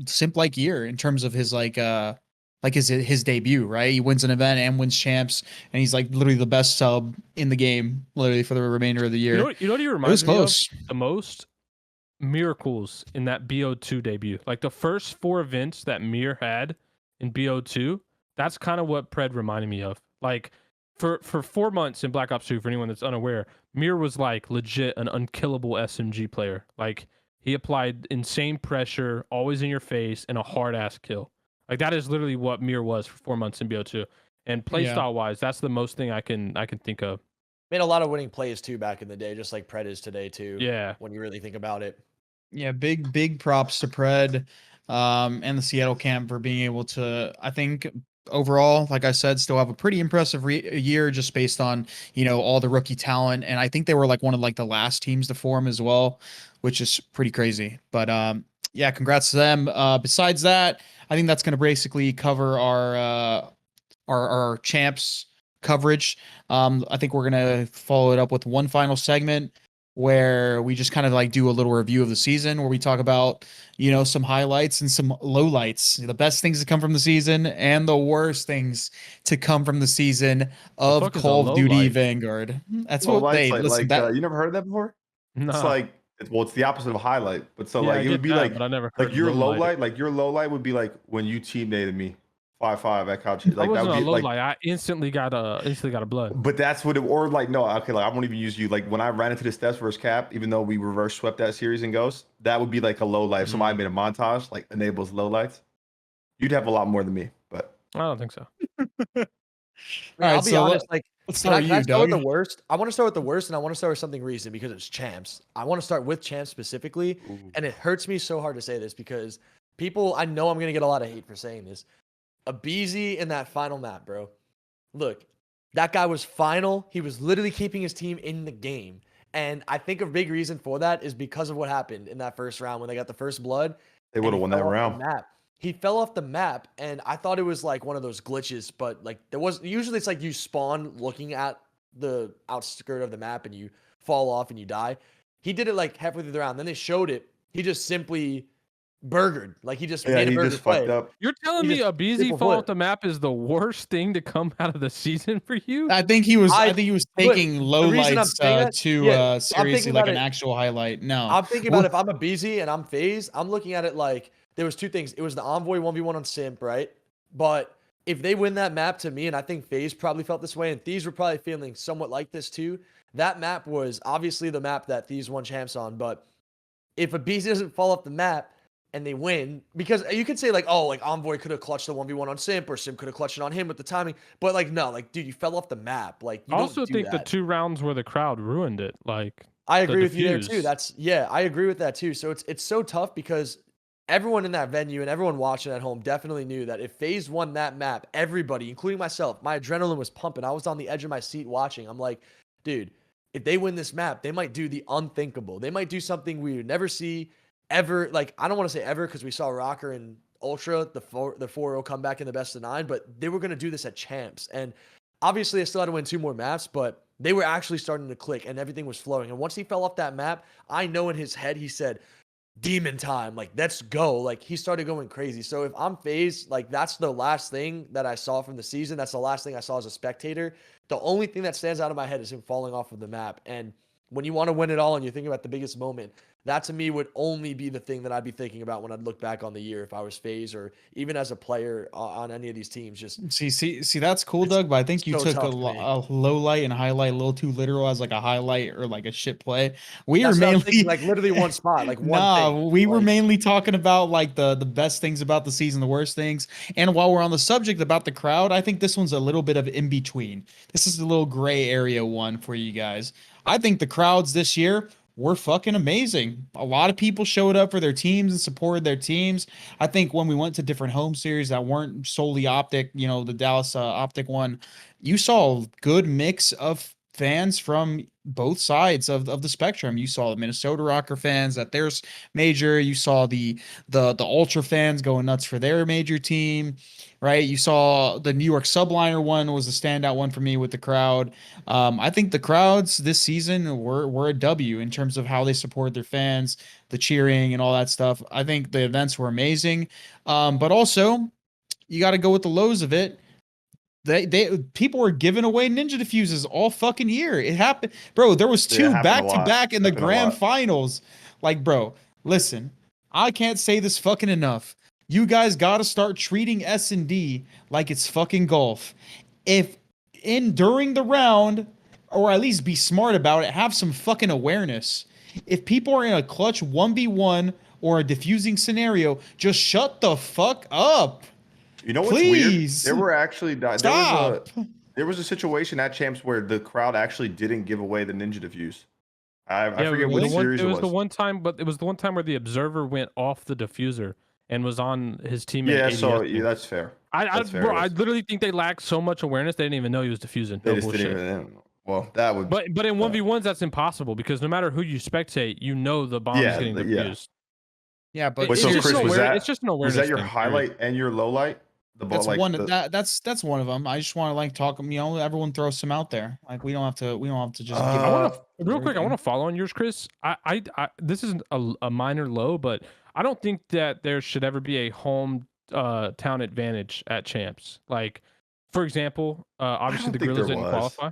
simp like year in terms of his like his debut, right? He wins an event and wins champs, and he's like literally the best sub in the game, literally for the remainder of the year. You know what he It was reminds me of close. the most? Miracles in that BO2 debut. Like the first 4 events that Mir had in BO2, that's kind of what Pred reminded me of. Like for 4 months in Black Ops 2, for anyone that's unaware, Mir was like legit an unkillable SMG player. Like he applied insane pressure, always in your face, and a hard ass kill. Like that is literally what Mir was for 4 months in BO2. And playstyle wise, that's the most thing I can think of. Made a lot of winning plays too back in the day, just like Pred is today too. Yeah. When you really think about it. Yeah, big props to Pred and the Seattle camp for being able to, I think overall, like I said, still have a pretty impressive year just based on, you know, all the rookie talent. And I think they were like one of like the last teams to form as well, which is pretty crazy. But yeah, congrats to them. Besides that, I think that's going to basically cover our champs coverage. I think we're going to follow it up with one final segment where we just kind of like do a little review of the season where we talk about, you know, some highlights and some lowlights, the best things to come from the season and the worst things to come from the season of fuck is a Call of Duty lowlight? Vanguard. That's Well, what they listen. That you never heard of that before? No. It's like it's the opposite of a highlight. But so Yeah, I like it get would be that, like but I never heard your low lowlight. light, like your low light would be like when you teammated me 5-5 at COD. That Like that wasn't would a be low like. light. I instantly got a blood. But that's what it, or like no, okay, like I won't even use you. Like when I ran into the steps versus Cap, even though we reverse swept that series in Ghost, that would be like a low light. If somebody made a montage, like enables low lights, you'd have a lot more than me. But I don't think so. I mean, All I'll right, be so honest. Like, let's can I, start with can I you, start with Doug. the worst? I want to start with the worst, and I want to start with something recent because it's champs. I want to start with champs specifically, and it hurts me so hard to say this because people, I know I'm gonna get a lot of hate for saying this. Abizi in that final map, bro. Look, that guy was final. He was literally keeping his team in the game. And I think a big reason for that is because of what happened in that first round when they got the first blood. they would have won that round. Map. He fell off the map, and I thought it was like one of those glitches, but like there was usually it's like you spawn looking at the outskirt of the map and you fall off and you die. He did it like halfway through the round. Then they showed it. He just simply burgered. Like he just Yeah, made a he burger just play. fucked up. You're telling He me just a BZ triple fall flip. off the map is the worst thing to come out of the season for you? I think he was. I think he was but taking low the reason I'm lights saying that- to yeah, I'm seriously thinking like about an it- actual highlight. No, I'm thinking about if I'm a BZ and I'm FaZe, I'm looking at it like there was two things. It was the Envoy 1v1 on Simp, right? But if they win that map to me, and I think FaZe probably felt this way, and Thieves were probably feeling somewhat like this too, that map was obviously the map that Thieves won champs on. But if a BZ doesn't fall off the map and they win, because you could say like, oh, like Envoy could have clutched the 1v1 on Simp, or Simp could have clutched it on him with the timing. But like, no, like, dude, you fell off the map. Like, you I don't also do think the that. 2 rounds where the crowd ruined it. Like, I the agree with you there too. diffuse. That's I agree with that too. So it's so tough because everyone in that venue and everyone watching at home definitely knew that if FaZe won that map, everybody, including myself, my adrenaline was pumping. I was on the edge of my seat watching. I'm like, dude, if they win this map, they might do the unthinkable. They might do something we would never see ever. Like, I don't want to say ever because we saw Rocker and Ultra, the 4-0 come back in the best of 9, but they were going to do this at champs. And obviously, they still had to win 2 more maps, but they were actually starting to click and everything was flowing. And once he fell off that map, I know in his head, he said, demon time, like, let's go. Like, he started going crazy. So if I'm FaZe, like, that's the last thing that I saw from the season. That's the last thing I saw as a spectator. The only thing that stands out of my head is him falling off of the map. And when you want to win it all and you're thinking about the biggest moment, that to me would only be the thing that I'd be thinking about when I'd look back on the year if I was FaZe or even as a player on any of these teams. Just see, that's cool, Doug. But I think you so took tough to me. a low light and highlight a little too literal as like a highlight or like a shit play. We That's are what I was mainly thinking, like literally one spot, like one nah. thing. We were Like, mainly talking about like the best things about the season, the worst things. And while we're on the subject about the crowd, I think this one's a little bit of in between. This is a little gray area one for you guys. I think the crowds this year were fucking amazing. A lot of people showed up for their teams and supported their teams. I think when we went to different home series that weren't solely OpTic, you know, the Dallas OpTic one, you saw a good mix of fans from both sides of the spectrum. You saw the Minnesota Rocker fans at their major. You saw the Ultra fans going nuts for their major team, right? You saw the New York Subliner one was a standout one for me with the crowd. I think the crowds this season were a W in terms of how they support their fans. the cheering and all that stuff. I think the events were amazing. But also you got to go with the lows of it. People were giving away ninja diffuses all fucking year. It happened, bro. There was two back to back in the grand finals. Like, bro, listen, I can't say this fucking enough. You guys got to start treating S&D like it's fucking golf. If during the round, or at least be smart about it, have some fucking awareness. If people are in a clutch 1v1 or a diffusing scenario, just shut the fuck up. You know what's Please. weird? There were actually Stop. there was a situation at Champs where the crowd actually didn't give away the ninja diffuse. I forget what series it was. It was the one time, but it was the one time where the observer went off the diffuser and was on his teammate. Yeah, so that's fair. I literally think they lacked so much awareness they didn't even know he was diffusing. They just didn't even. Well, that would. But in 1v1s that's impossible because no matter who you spectate, you know the bomb is getting diffused. Yeah, but it's just an awareness. Was that your thing, highlight and your low light? That's one of them. I just want to like talk. Everyone throws some out there. Like we don't have to just. Real quick, I want to follow on yours, Chris. I this is a minor low, but I don't think that there should ever be a home town advantage at Champs. Like, for example, obviously the Gorillas didn't qualify.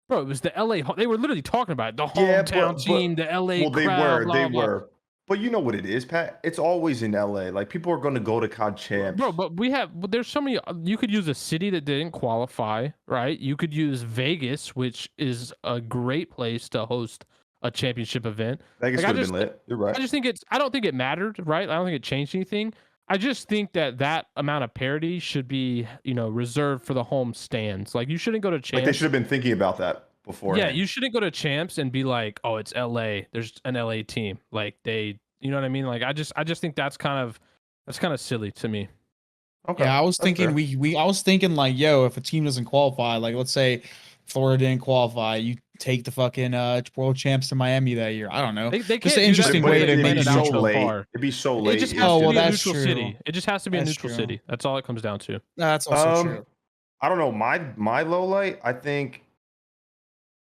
Bro, it was the LA. They were literally talking about it. The hometown team, the LA crowd. They were. But you know what it is, Pat? It's always in LA. Like people are going to go to COD Champs. Bro, but there's so many. You could use a city that didn't qualify, right? You could use Vegas, which is a great place to host a championship event. Vegas would have been lit. You're right. I don't think it mattered, right? I don't think it changed anything. I just think that amount of parity should be, reserved for the home stands. Like you shouldn't go to Champs. Like they should have been thinking about that before. Yeah, you shouldn't go to Champs and be like, oh, it's LA. There's an LA team. Like you know what I mean? Like I just think that's kind of silly to me. Okay. Yeah, I was thinking I was thinking like, yo, if a team doesn't qualify, like let's say Florida didn't qualify, you take the fucking world champs to Miami that year. I don't know. They just an interesting way to make it so late. It'd be so late. It just has to be a neutral city. It just has to be a neutral city. That's all it comes down to. That's also true. I don't know. My low light, I think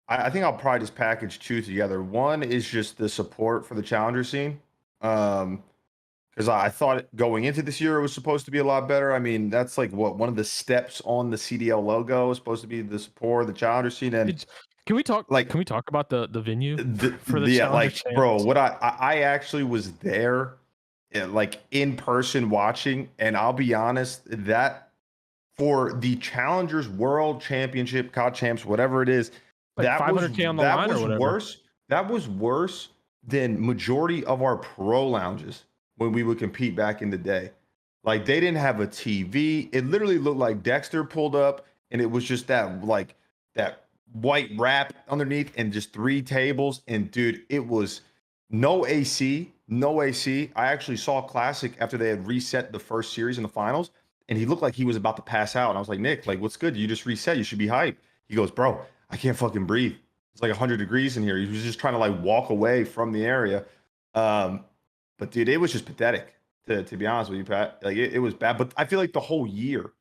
I'll probably just package two together. One is just the support for the challenger scene. Because I thought going into this year it was supposed to be a lot better. I mean, that's like one of the steps on the CDL logo is supposed to be the support, the challenger scene. And can we talk about the venue for the like, bro? What I actually was there, like in person watching, and I'll be honest, that for the Challengers World Championship, COD Champs, whatever it is, like that 500K on the line or whatever. Worse. That was worse than majority of our pro lounges when we would compete back in the day. Like they didn't have a TV. It literally looked like Dexter pulled up and it was just that white wrap underneath and just 3 tables. And dude, it was no AC. I actually saw Classic after they had reset the first series in the finals and he looked like he was about to pass out. And I was like, Nick, like what's good? You just reset. You should be hyped. He goes, bro, I can't fucking breathe. It's like 100 degrees in here. He was just trying to like walk away from the area. But dude, it was just pathetic to be honest with you, Pat. Like it was bad. But I feel like the whole year,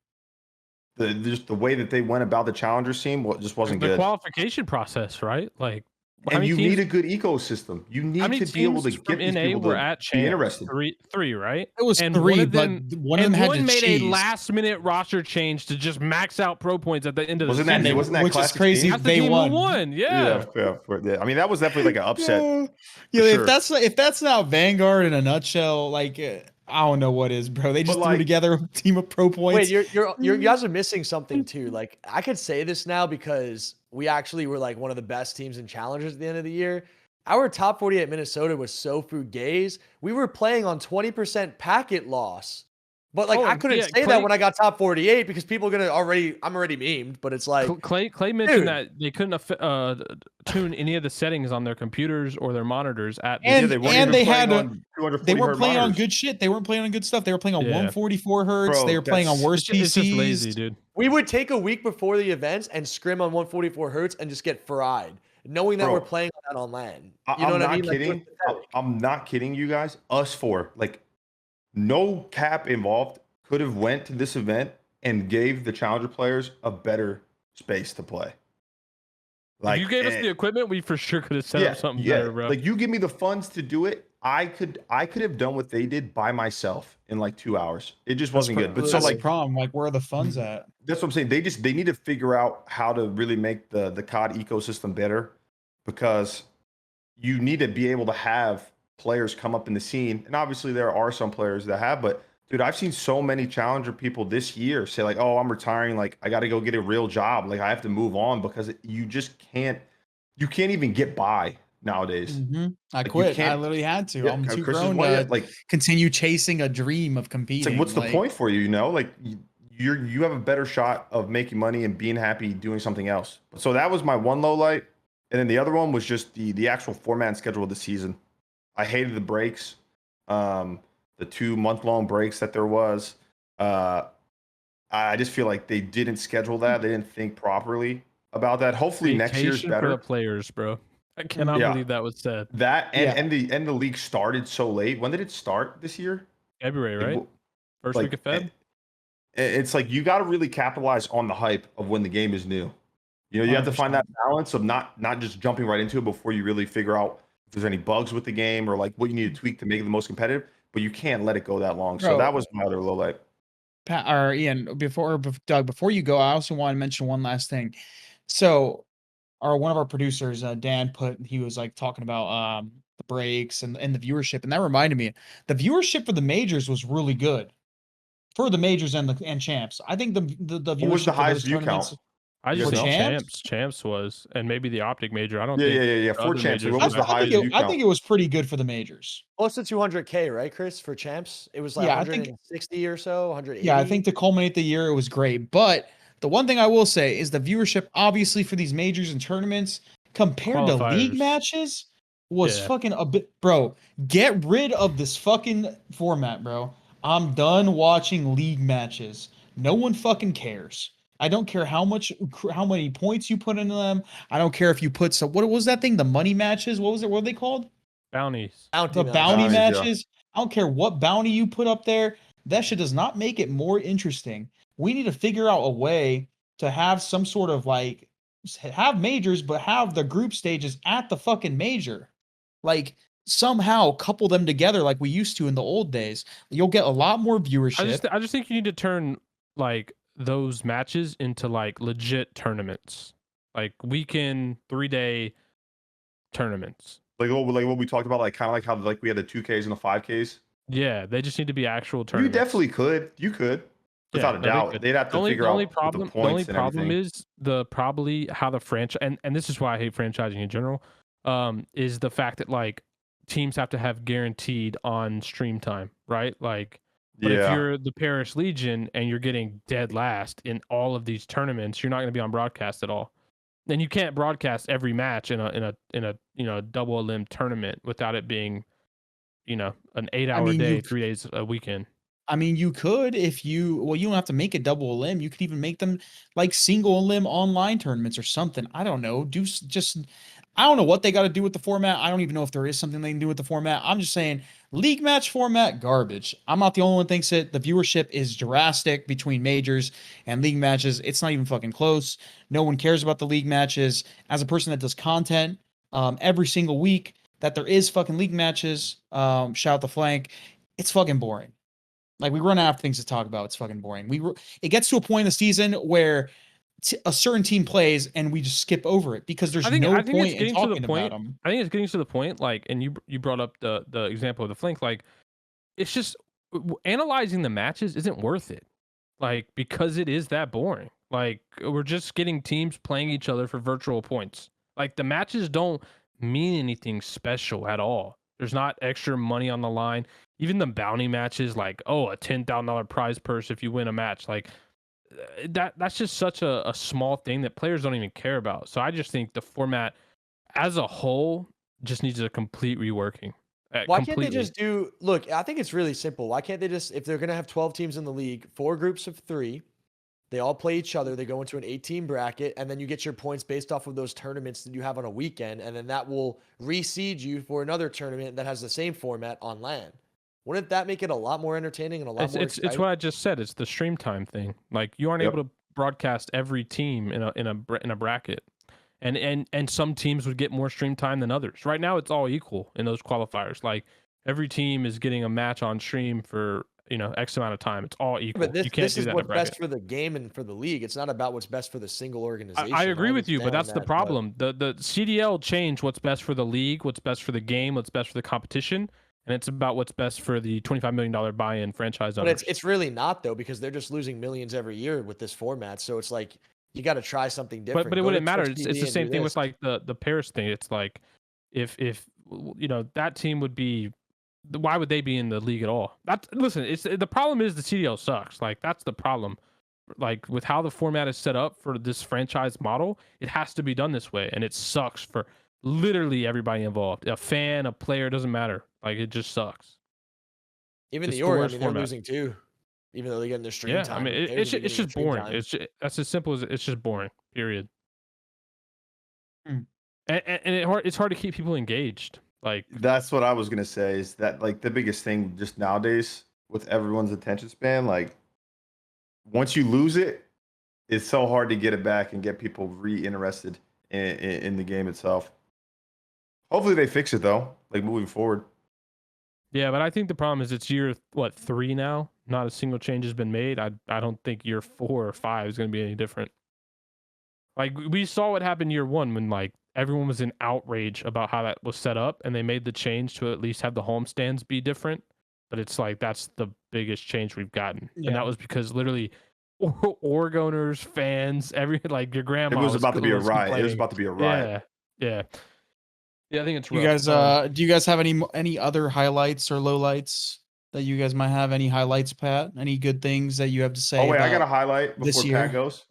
just the way that they went about the challenger scene just wasn't good. The qualification process, right? Like, and you need a good ecosystem. You need to be able to get these people to be interested. Three, right? It was 3, but one of them had to made a last-minute roster change to just max out pro points at the end of the season. Wasn't that which is crazy? They won. Yeah. I mean, that was definitely like an upset. Yeah, if that's not Vanguard in a nutshell, like I don't know what is, bro. They just threw together a team of pro points. Wait, you guys are missing something too. Like I could say this now because we actually were like one of the best teams in challengers at the end of the year. Our top 48 Minnesota was so fugazi. We were playing on 20% packet loss. But like I couldn't say that when I got top 48 because people are I'm already memed, but it's like Clay mentioned that they couldn't tune any of the settings on their computers or their monitors they weren't playing on good shit. They weren't playing on good stuff. They were playing on 144 hertz. Bro, they were playing on worse PCs. It's just lazy, dude. We would take a week before the events and scrim on 144 hertz and just get fried, knowing that we're playing that on LAN. You know what I mean? Kidding. I'm not kidding you guys. Us four, like no cap involved, could have went to this event and gave the challenger players a better space to play. Like if you gave us the equipment, we for sure could have set up something better, bro. Like you give me the funds to do it, I could have done what they did by myself in like 2 hours. It just wasn't good. But so That's the like problem. Like, where are the funds at? that's what I'm saying. They need to figure out how to really make the COD ecosystem better, because you need to be able to have players come up in the scene. And obviously there are some players that have, but dude, I've seen so many challenger people this year say like, "Oh, I'm retiring. Like, I got to go get a real job. Like, I have to move on," because you just can't. You can't even get by nowadays. I Like, you quit. I can't. literally had to. Yeah, I'm too Chris is grown one. Yeah, to like continue chasing a dream of it's competing. like, what's the point for you? You know, like you have a better shot of making money and being happy doing something else. So that was my one low light, and then the other one was just the actual format and schedule of the season. I hated the breaks, the 2-month-long breaks that there was. I just feel like they didn't schedule that. They didn't think properly about that. Hopefully next year's Vacation for better. the players, bro. I cannot Yeah. believe that was said. That and Yeah. the league started so late. When did it start this year? February, Like, right? First like, week of Feb. it's like you got to really capitalize on the hype of when the game is new. You know, you have to find that balance of not just jumping right into it before you really figure out if there's any bugs with the game or like what you need to tweak to make it the most competitive. But you can't let it go that long. So Bro. Oh. that was my other low light. Pat or Ian, Doug, before you go, I also want to mention one last thing. So, one of our producers, Dan, he was like talking about the breaks and the viewership, and that reminded me, the viewership for the majors was really good for the majors and champs. I think the viewership What was the for highest those view tournaments. count? I You just guys think know? Champs? Champs was, and maybe the OpTic major. I don't Yeah, think yeah. the For other champs, like, majors what was were the that highest busy. view I count? think it was pretty good for the majors. Close to 200K, right, Chris? For champs, it was like Yeah, I think 160 or so, 180. Yeah, I think to culminate the year, it was great. But the one thing I will say is the viewership, obviously, for these majors and tournaments compared to league Qualifiers. matches was Yeah. fucking a bit. Bro, get rid of this fucking format, bro. I'm done watching league matches. No one fucking cares. I don't care how many points you put into them. I don't care if you put some. What was that thing? The money matches. What was it? What were they called? Bounties. The matches. bounty Bounties, yeah. matches. I don't care what bounty you put up there. That shit does not make it more interesting. We need to figure out a way to have some sort of like have majors, but have the group stages at the fucking major. Like somehow couple them together like we used to in the old days. You'll get a lot more viewership. I just think you need to turn like those matches into like legit tournaments, like weekend 3-day tournaments. Like what we talked about, like kind of like how like we had the 2Ks and the 5Ks. Yeah, they just need to be actual You tournaments. definitely could. You could. Without a doubt. They'd have to figure out the points the only and problem everything. is probably how the franchise, and this is why I hate franchising in general, is the fact that like teams have to have guaranteed on stream time, right? Like, but if you're the Paris Legion and you're getting dead last in all of these tournaments, you're not going to be on broadcast at all. Then you can't broadcast every match in a double elim tournament without it being, an 8-hour day, 3 days a weekend. I mean, you could if you don't have to make a double limb. You could even make them like single limb online tournaments or something. I don't know. I don't know what they got to do with the format. I don't even know if there is something they can do with the format. I'm just saying league match format, garbage. I'm not the only one who thinks it. The viewership is drastic between majors and league matches. It's not even fucking close. No one cares about the league matches. As a person that does content every single week, that there is fucking league matches, shout out the flank. It's fucking boring. Like we run out of things to talk about. It's fucking boring. It gets to a point in the season where a certain team plays and we just skip over it because there's no point in talking about them. I think it's getting to the point, like, and you brought up the example of the flank, like, it's just analyzing the matches isn't worth it, like, because it is that boring. Like, we're just getting teams playing each other for virtual points. Like, the matches don't mean anything special at all. There's not extra money on the line. Even the bounty matches, like, oh, a $10,000 prize purse if you win a match, like that's just such a small thing that players don't even care about. So I just think the format as a whole just needs a complete reworking. Why can't they just do? Look, I think it's really simple. Why can't they just, if they're gonna have 12 teams in the league, 4 groups of 3, they all play each other. They go into an 8-team bracket, and then you get your points based off of those tournaments that you have on a weekend, and then that will reseed you for another tournament that has the same format on LAN. Wouldn't that make it a lot more entertaining and a lot more exciting? It's what I just said. It's the stream time thing. Like you aren't able to broadcast every team in a bracket, and some teams would get more stream time than others. Right now, it's all equal in those qualifiers. Like every team is getting a match on stream for X amount of time. It's all equal. But You can't this do is that in a what's bracket. best for the game and for the league. It's not about what's best for the single organization. I agree with you, but understand that's the that, problem. The CDL changed what's best for the league, what's best for the game, what's best for the competition, and it's about what's best for the $25 million buy-in franchise But owners. it's really not though, because they're just losing millions every year with this format. So it's like you got to try something different. But it Go to wouldn't matter. Twitch It's TV the and same do thing this. with like the Paris thing. It's like if that team would be, why would they be in the league at all? Listen, it's the problem is the CDL sucks. Like that's the problem. Like with how the format is set up for this franchise model, it has to be done this way, and it sucks for literally everybody involved. A fan, a player, doesn't matter. Like it just sucks. Even It's the the org, I worst mean, they're format. losing too, even though they're getting their stream Yeah, time. I mean Who cares if it's they're getting their just stream boring. time? That's as simple as it's just boring. Period. Hmm. And it's hard to keep people engaged. Like That's what I was gonna say. Is that like the biggest thing just nowadays with everyone's attention span? Like once you lose it, it's so hard to get it back and get people re-interested in the game itself. Hopefully they fix it though. Like moving forward. yeah, but I think the problem is it's year 3 now. Not a single change has been made. I don't think year 4 or 5 is going to be any different. Like we saw what happened year 1 when like everyone was in outrage about how that was set up, and they made the change to at least have the homestands be different. But it's like that's the biggest change we've gotten, and that was because literally org owners, fans, like your grandma. It was about to be a was riot. It was complaining. about to be a riot. Yeah. I think it's You rough. guys, do you guys have any other highlights or lowlights that you guys might have? Any highlights, Pat? Any good things that you have to say? Oh wait, I got a about highlight this before year? Pat goes.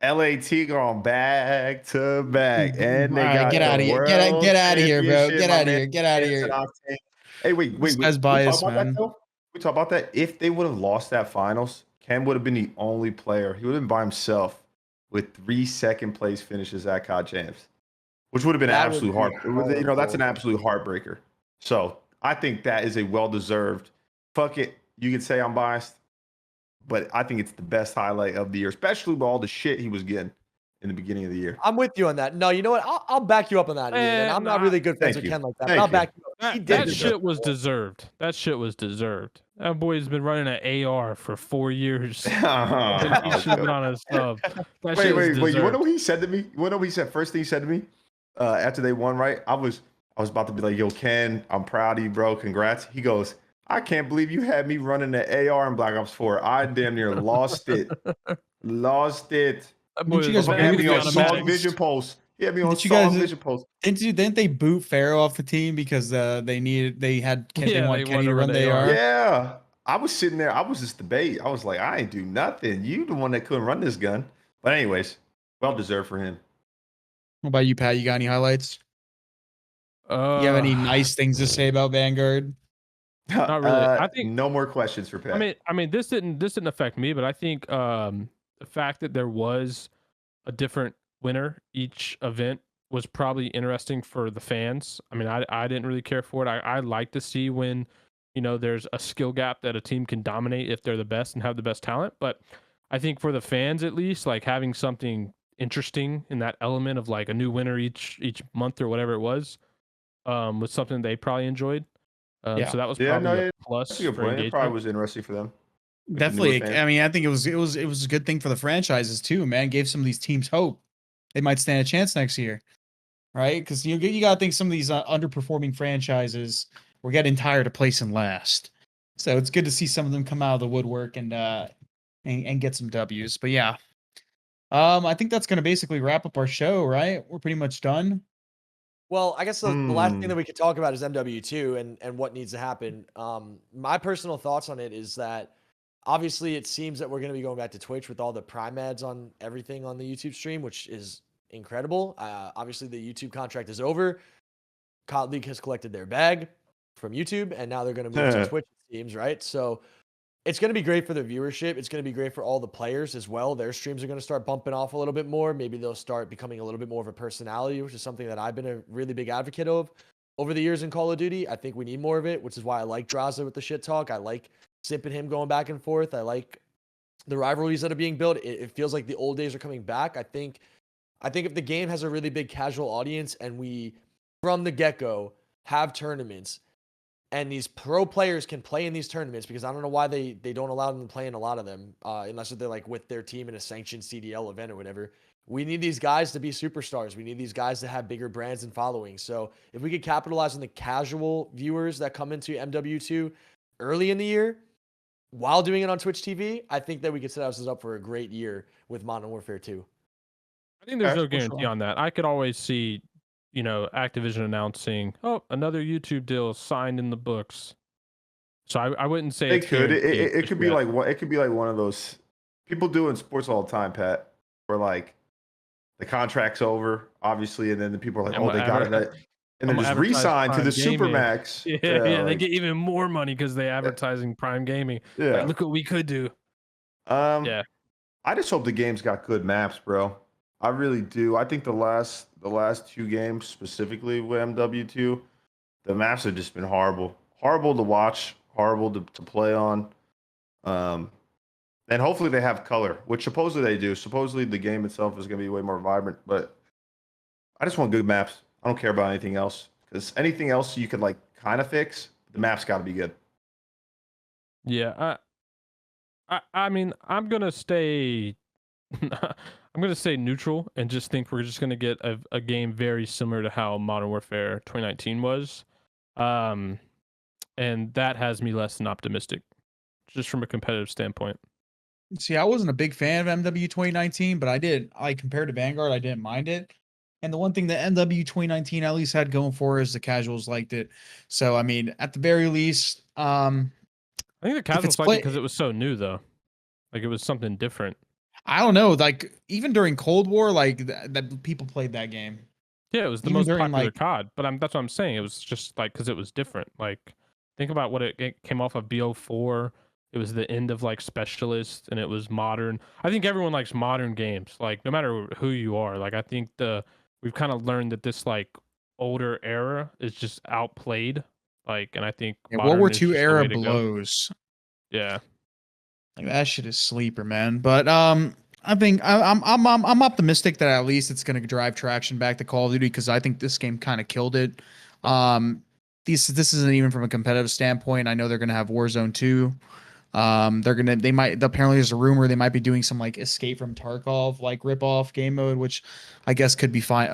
LAT going back to back, and they All right, got get the out of here. world Get out of here, bro. championship. Get My out of man here. Get out of Chance here. and Octane. Hey, wait. This guy's We biased, talk about man. that though. We talk about that. If they would have lost that finals, Ken would have been the only player. He would have been by himself with 3 second place finishes at COD Champs, which would have been That an would absolute be heart. That's an horrible. absolute heartbreaker. So I think that is a well deserved. Fuck it. You can say I'm biased, but I think it's the best highlight of the year, especially with all the shit he was getting in the beginning of the year. I'm with you on that. No, you know what? I'll back you up on that, Ian. And I'm not really good friends Thank with you. Ken like that, but Thank I'll you. back you up. He That, did that deserve shit was it. deserved. That shit was deserved. That boy's been running an AR for 4 years. He should have been on a sub. That shit was Wait. You want to deserved. know what he said to me? You want to know what he said? First thing he said to me after they won, right? I was about to be like, yo, Ken, I'm proud of you, bro. Congrats. He goes, I can't believe you had me running the AR in Black Ops 4. I damn near lost it. Lost it. That boy Didn't you was guys He had back me to on the Song automatic. Vision Post. He had me on Did you Song guys- Vision Post. Didn't they boot Pharaoh off the team because they had Ken, Yeah, they want they Kenny wanted to to run run the the AR? AR. Yeah. I was sitting there. I was just debate. I was like, I ain't do nothing. You the one that couldn't run this gun. But anyways, well deserved for him. What about you, Pat? You got any highlights? You have any nice things to say about Vanguard? Not really. I think- no more questions for Pat. I mean, this didn't affect me, but I think the fact that there was a different winner each event was probably interesting for the fans. I mean, I didn't really care for it. I like to see when there's a skill gap that a team can dominate if they're the best and have the best talent. But I think for the fans, at least, like having something interesting in that element of like a new winner each month or whatever it was something they probably enjoyed. Yeah. So that was Yeah, probably no, a plus That's a good for point. It probably engagement. was interesting for them. Definitely. fans. I mean, I think it was a good thing for the franchises too, man. Gave some of these teams hope. They might stand a chance next year, right? Because you got to think some of these underperforming franchises were getting tired of placing last. So it's good to see some of them come out of the woodwork and get some W's. But yeah, I think that's going to basically wrap up our show, right? We're pretty much done. Well, I guess the last thing that we could talk about is MW2 and what needs to happen. My personal thoughts on it is that obviously it seems that we're going to be going back to Twitch with all the Prime ads on everything on the YouTube stream, which is incredible. Obviously, the YouTube contract is over. COD League has collected their bag from YouTube, and now they're going to move to Twitch, it seems, right? So it's going to be great for the viewership. It's going to be great for all the players as well. Their streams are going to start bumping off a little bit more. Maybe they'll start becoming a little bit more of a personality, which is something that I've been a really big advocate of over the years in Call of Duty. I think we need more of it, which is why I like Drazah with the shit talk. I like Simp and him going back and forth. I like the rivalries that are being built. It feels like the old days are coming back. I think if the game has a really big casual audience and we, from the get-go, have tournaments and these pro players can play in these tournaments, because I don't know why they don't allow them to play in a lot of them, unless they're like with their team in a sanctioned CDL event or whatever. We need these guys to be superstars. We need these guys to have bigger brands and followings. So if we could capitalize on the casual viewers that come into MW2 early in the year while doing it on Twitch TV, I think that we could set ourselves up for a great year with Modern Warfare 2. I think there's Okay, no for guarantee sure. on that. I could always see, Activision announcing, "Oh, another YouTube deal signed in the books." So I wouldn't say They it's could. guaranteed It just could be yet. like what. It could be like one of those people do in sports all the time, Pat. Where like the contract's over, obviously, and then the people are like, I'm "Oh, gonna they got it," adver- and I'm then gonna just advertise re-sign to Prime the Gaming. Supermax. Yeah, they Like, get even more money because they advertising Prime Gaming. Like, yeah. look what we could do. Um, Yeah. I just hope the game's got good maps, bro. I really do. I think the last 2 games specifically with MW2, the maps have just been horrible. Horrible to watch, horrible to play on. And hopefully they have color, which supposedly they do. Supposedly the game itself is going to be way more vibrant, but I just want good maps. I don't care about anything else, because anything else you could like kind of fix. The maps got to be good. Yeah. I mean, I'm gonna stay I'm gonna stay neutral and just think we're just gonna get a game very similar to how Modern Warfare 2019 was. And that has me less than optimistic, just from a competitive standpoint. See, I wasn't a big fan of MW 2019, but compared to Vanguard, I didn't mind it. And the one thing that MW 2019 at least had going for is the casuals liked it. So I mean, at the very least, I think the it's casuals liked it play- because it was so new, though. Like, it was something different. I don't know, like even during Cold War, like that people played that game. Yeah, it was the Even most during, popular like- COD, but that's what I'm saying. It was just like because it was different. Like, think about what it came off of BO4. It was the end of like Specialist, and it was modern. I think everyone likes modern games. Like, no matter who you are. Like, I think we've kind of learned that this like older era is just outplayed. Like, and I think Yeah, World modern War is II just the era way to go. blows. Yeah. Like that shit is sleeper, man. But I think I'm optimistic that at least it's gonna drive traction back to Call of Duty, because I think this game kind of killed it. This isn't even from a competitive standpoint. I know they're gonna have Warzone 2. They might, apparently there's a rumor they might be doing some like Escape from Tarkov like rip off game mode, which I guess could be fun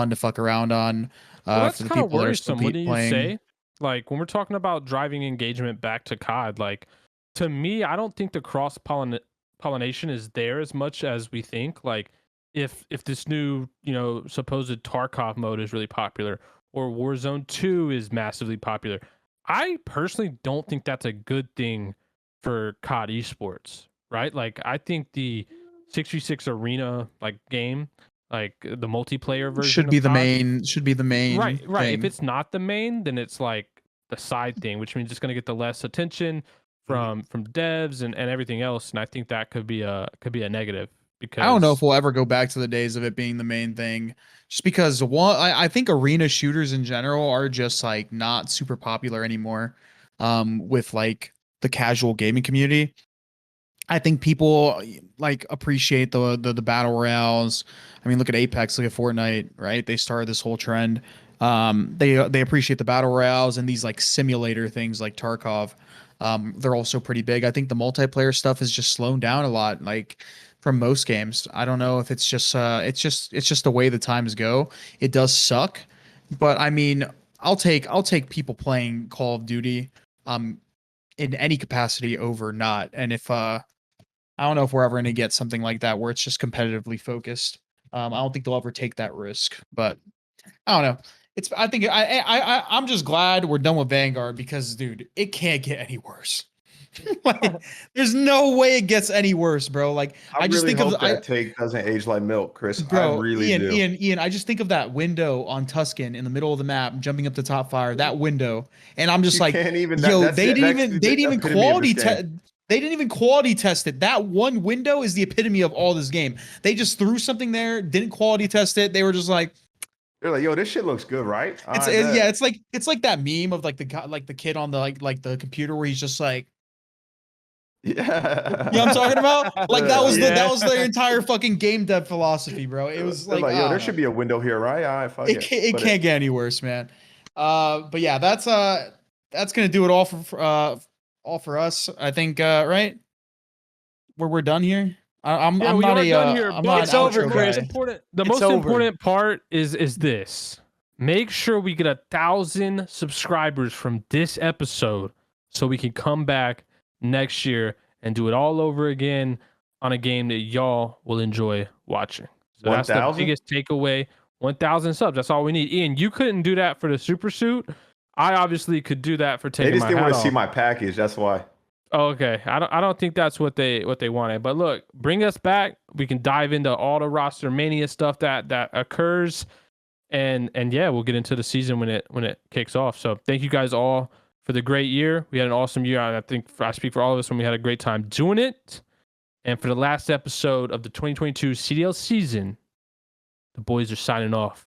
to fuck around on. Well, that's For the kind of people that are still worrisome, wouldn't you playing. say? Like, when we're talking about driving engagement back to COD, like, to me, I don't think the cross pollination is there as much as we think. Like, if this new, supposed Tarkov mode is really popular, or Warzone 2 is massively popular, I personally don't think that's a good thing for COD esports, right? Like, I think the 6v6 arena like game, like the multiplayer version Should be of the COD, main. Should be the main. right. If Thing. it's not the main, then it's like the side thing, which means it's going to get the less attention from devs and everything else. And I think that could be a negative, because I don't know if we'll ever go back to the days of it being the main thing, just because I think arena shooters in general are just like not super popular anymore. With like the casual gaming community, I think people like appreciate the battle royales. I mean, look at Apex, look at Fortnite, right? They started this whole trend. They appreciate the battle royales and these like simulator things like Tarkov. They're also pretty big. I think the multiplayer stuff is just slowing down a lot, like from most games. I don't know if it's just the way the times go. It does suck, but I mean, I'll take people playing Call of Duty in any capacity over not. And if I don't know if we're ever going to get something like that where it's just competitively focused. I don't think they'll ever take that risk, but I don't know. I'm just glad we're done with Vanguard, because dude, it can't get any worse. Like, there's no way it gets any worse, bro. Like I just really think hope that take doesn't age like milk, Chris. I bro, really Ian, do. Ian, I just think of that window on Tuscan in the middle of the map, jumping up to top fire, that window. And I'm just You like, can't even. yo, That's they the didn't even epitome of this quality game. they didn't even quality test it. That one window is the epitome of all this game. They just threw something there, didn't quality test it. They were just like, They're like, yo, this shit looks good, right? yeah, it's like that meme of like the guy, like the kid on the like the computer where he's just like, yeah. you know what I'm talking about? Like that was Yeah. that was their entire fucking game dev philosophy, bro. It was They're like, yo, there should be a window here, right? All right, fuck it can't get any worse, man. But yeah, that's that's gonna do it all for us. I think right. We're done here. I'm Yeah, we not are a done here, I'm but not an it's over, outro Chris. guy. The It's most over. important part is this. Make sure we get 1,000 subscribers from this episode so we can come back next year and do it all over again on a game that y'all will enjoy watching. So that's the 1,000? biggest takeaway. 1,000 subs. That's all we need. Ian, you couldn't do that for the super suit. I obviously could do that for They taking just my didn't hat want to see off. my package. That's why. Oh, okay. I don't think that's what they wanted. But look, bring us back. We can dive into all the roster mania stuff that occurs, and yeah, we'll get into the season when it kicks off. So thank you guys all for the great year. We had an awesome year. I think I speak for all of us when we had a great time doing it. And for the last episode of the 2022 CDL season, the boys are signing off.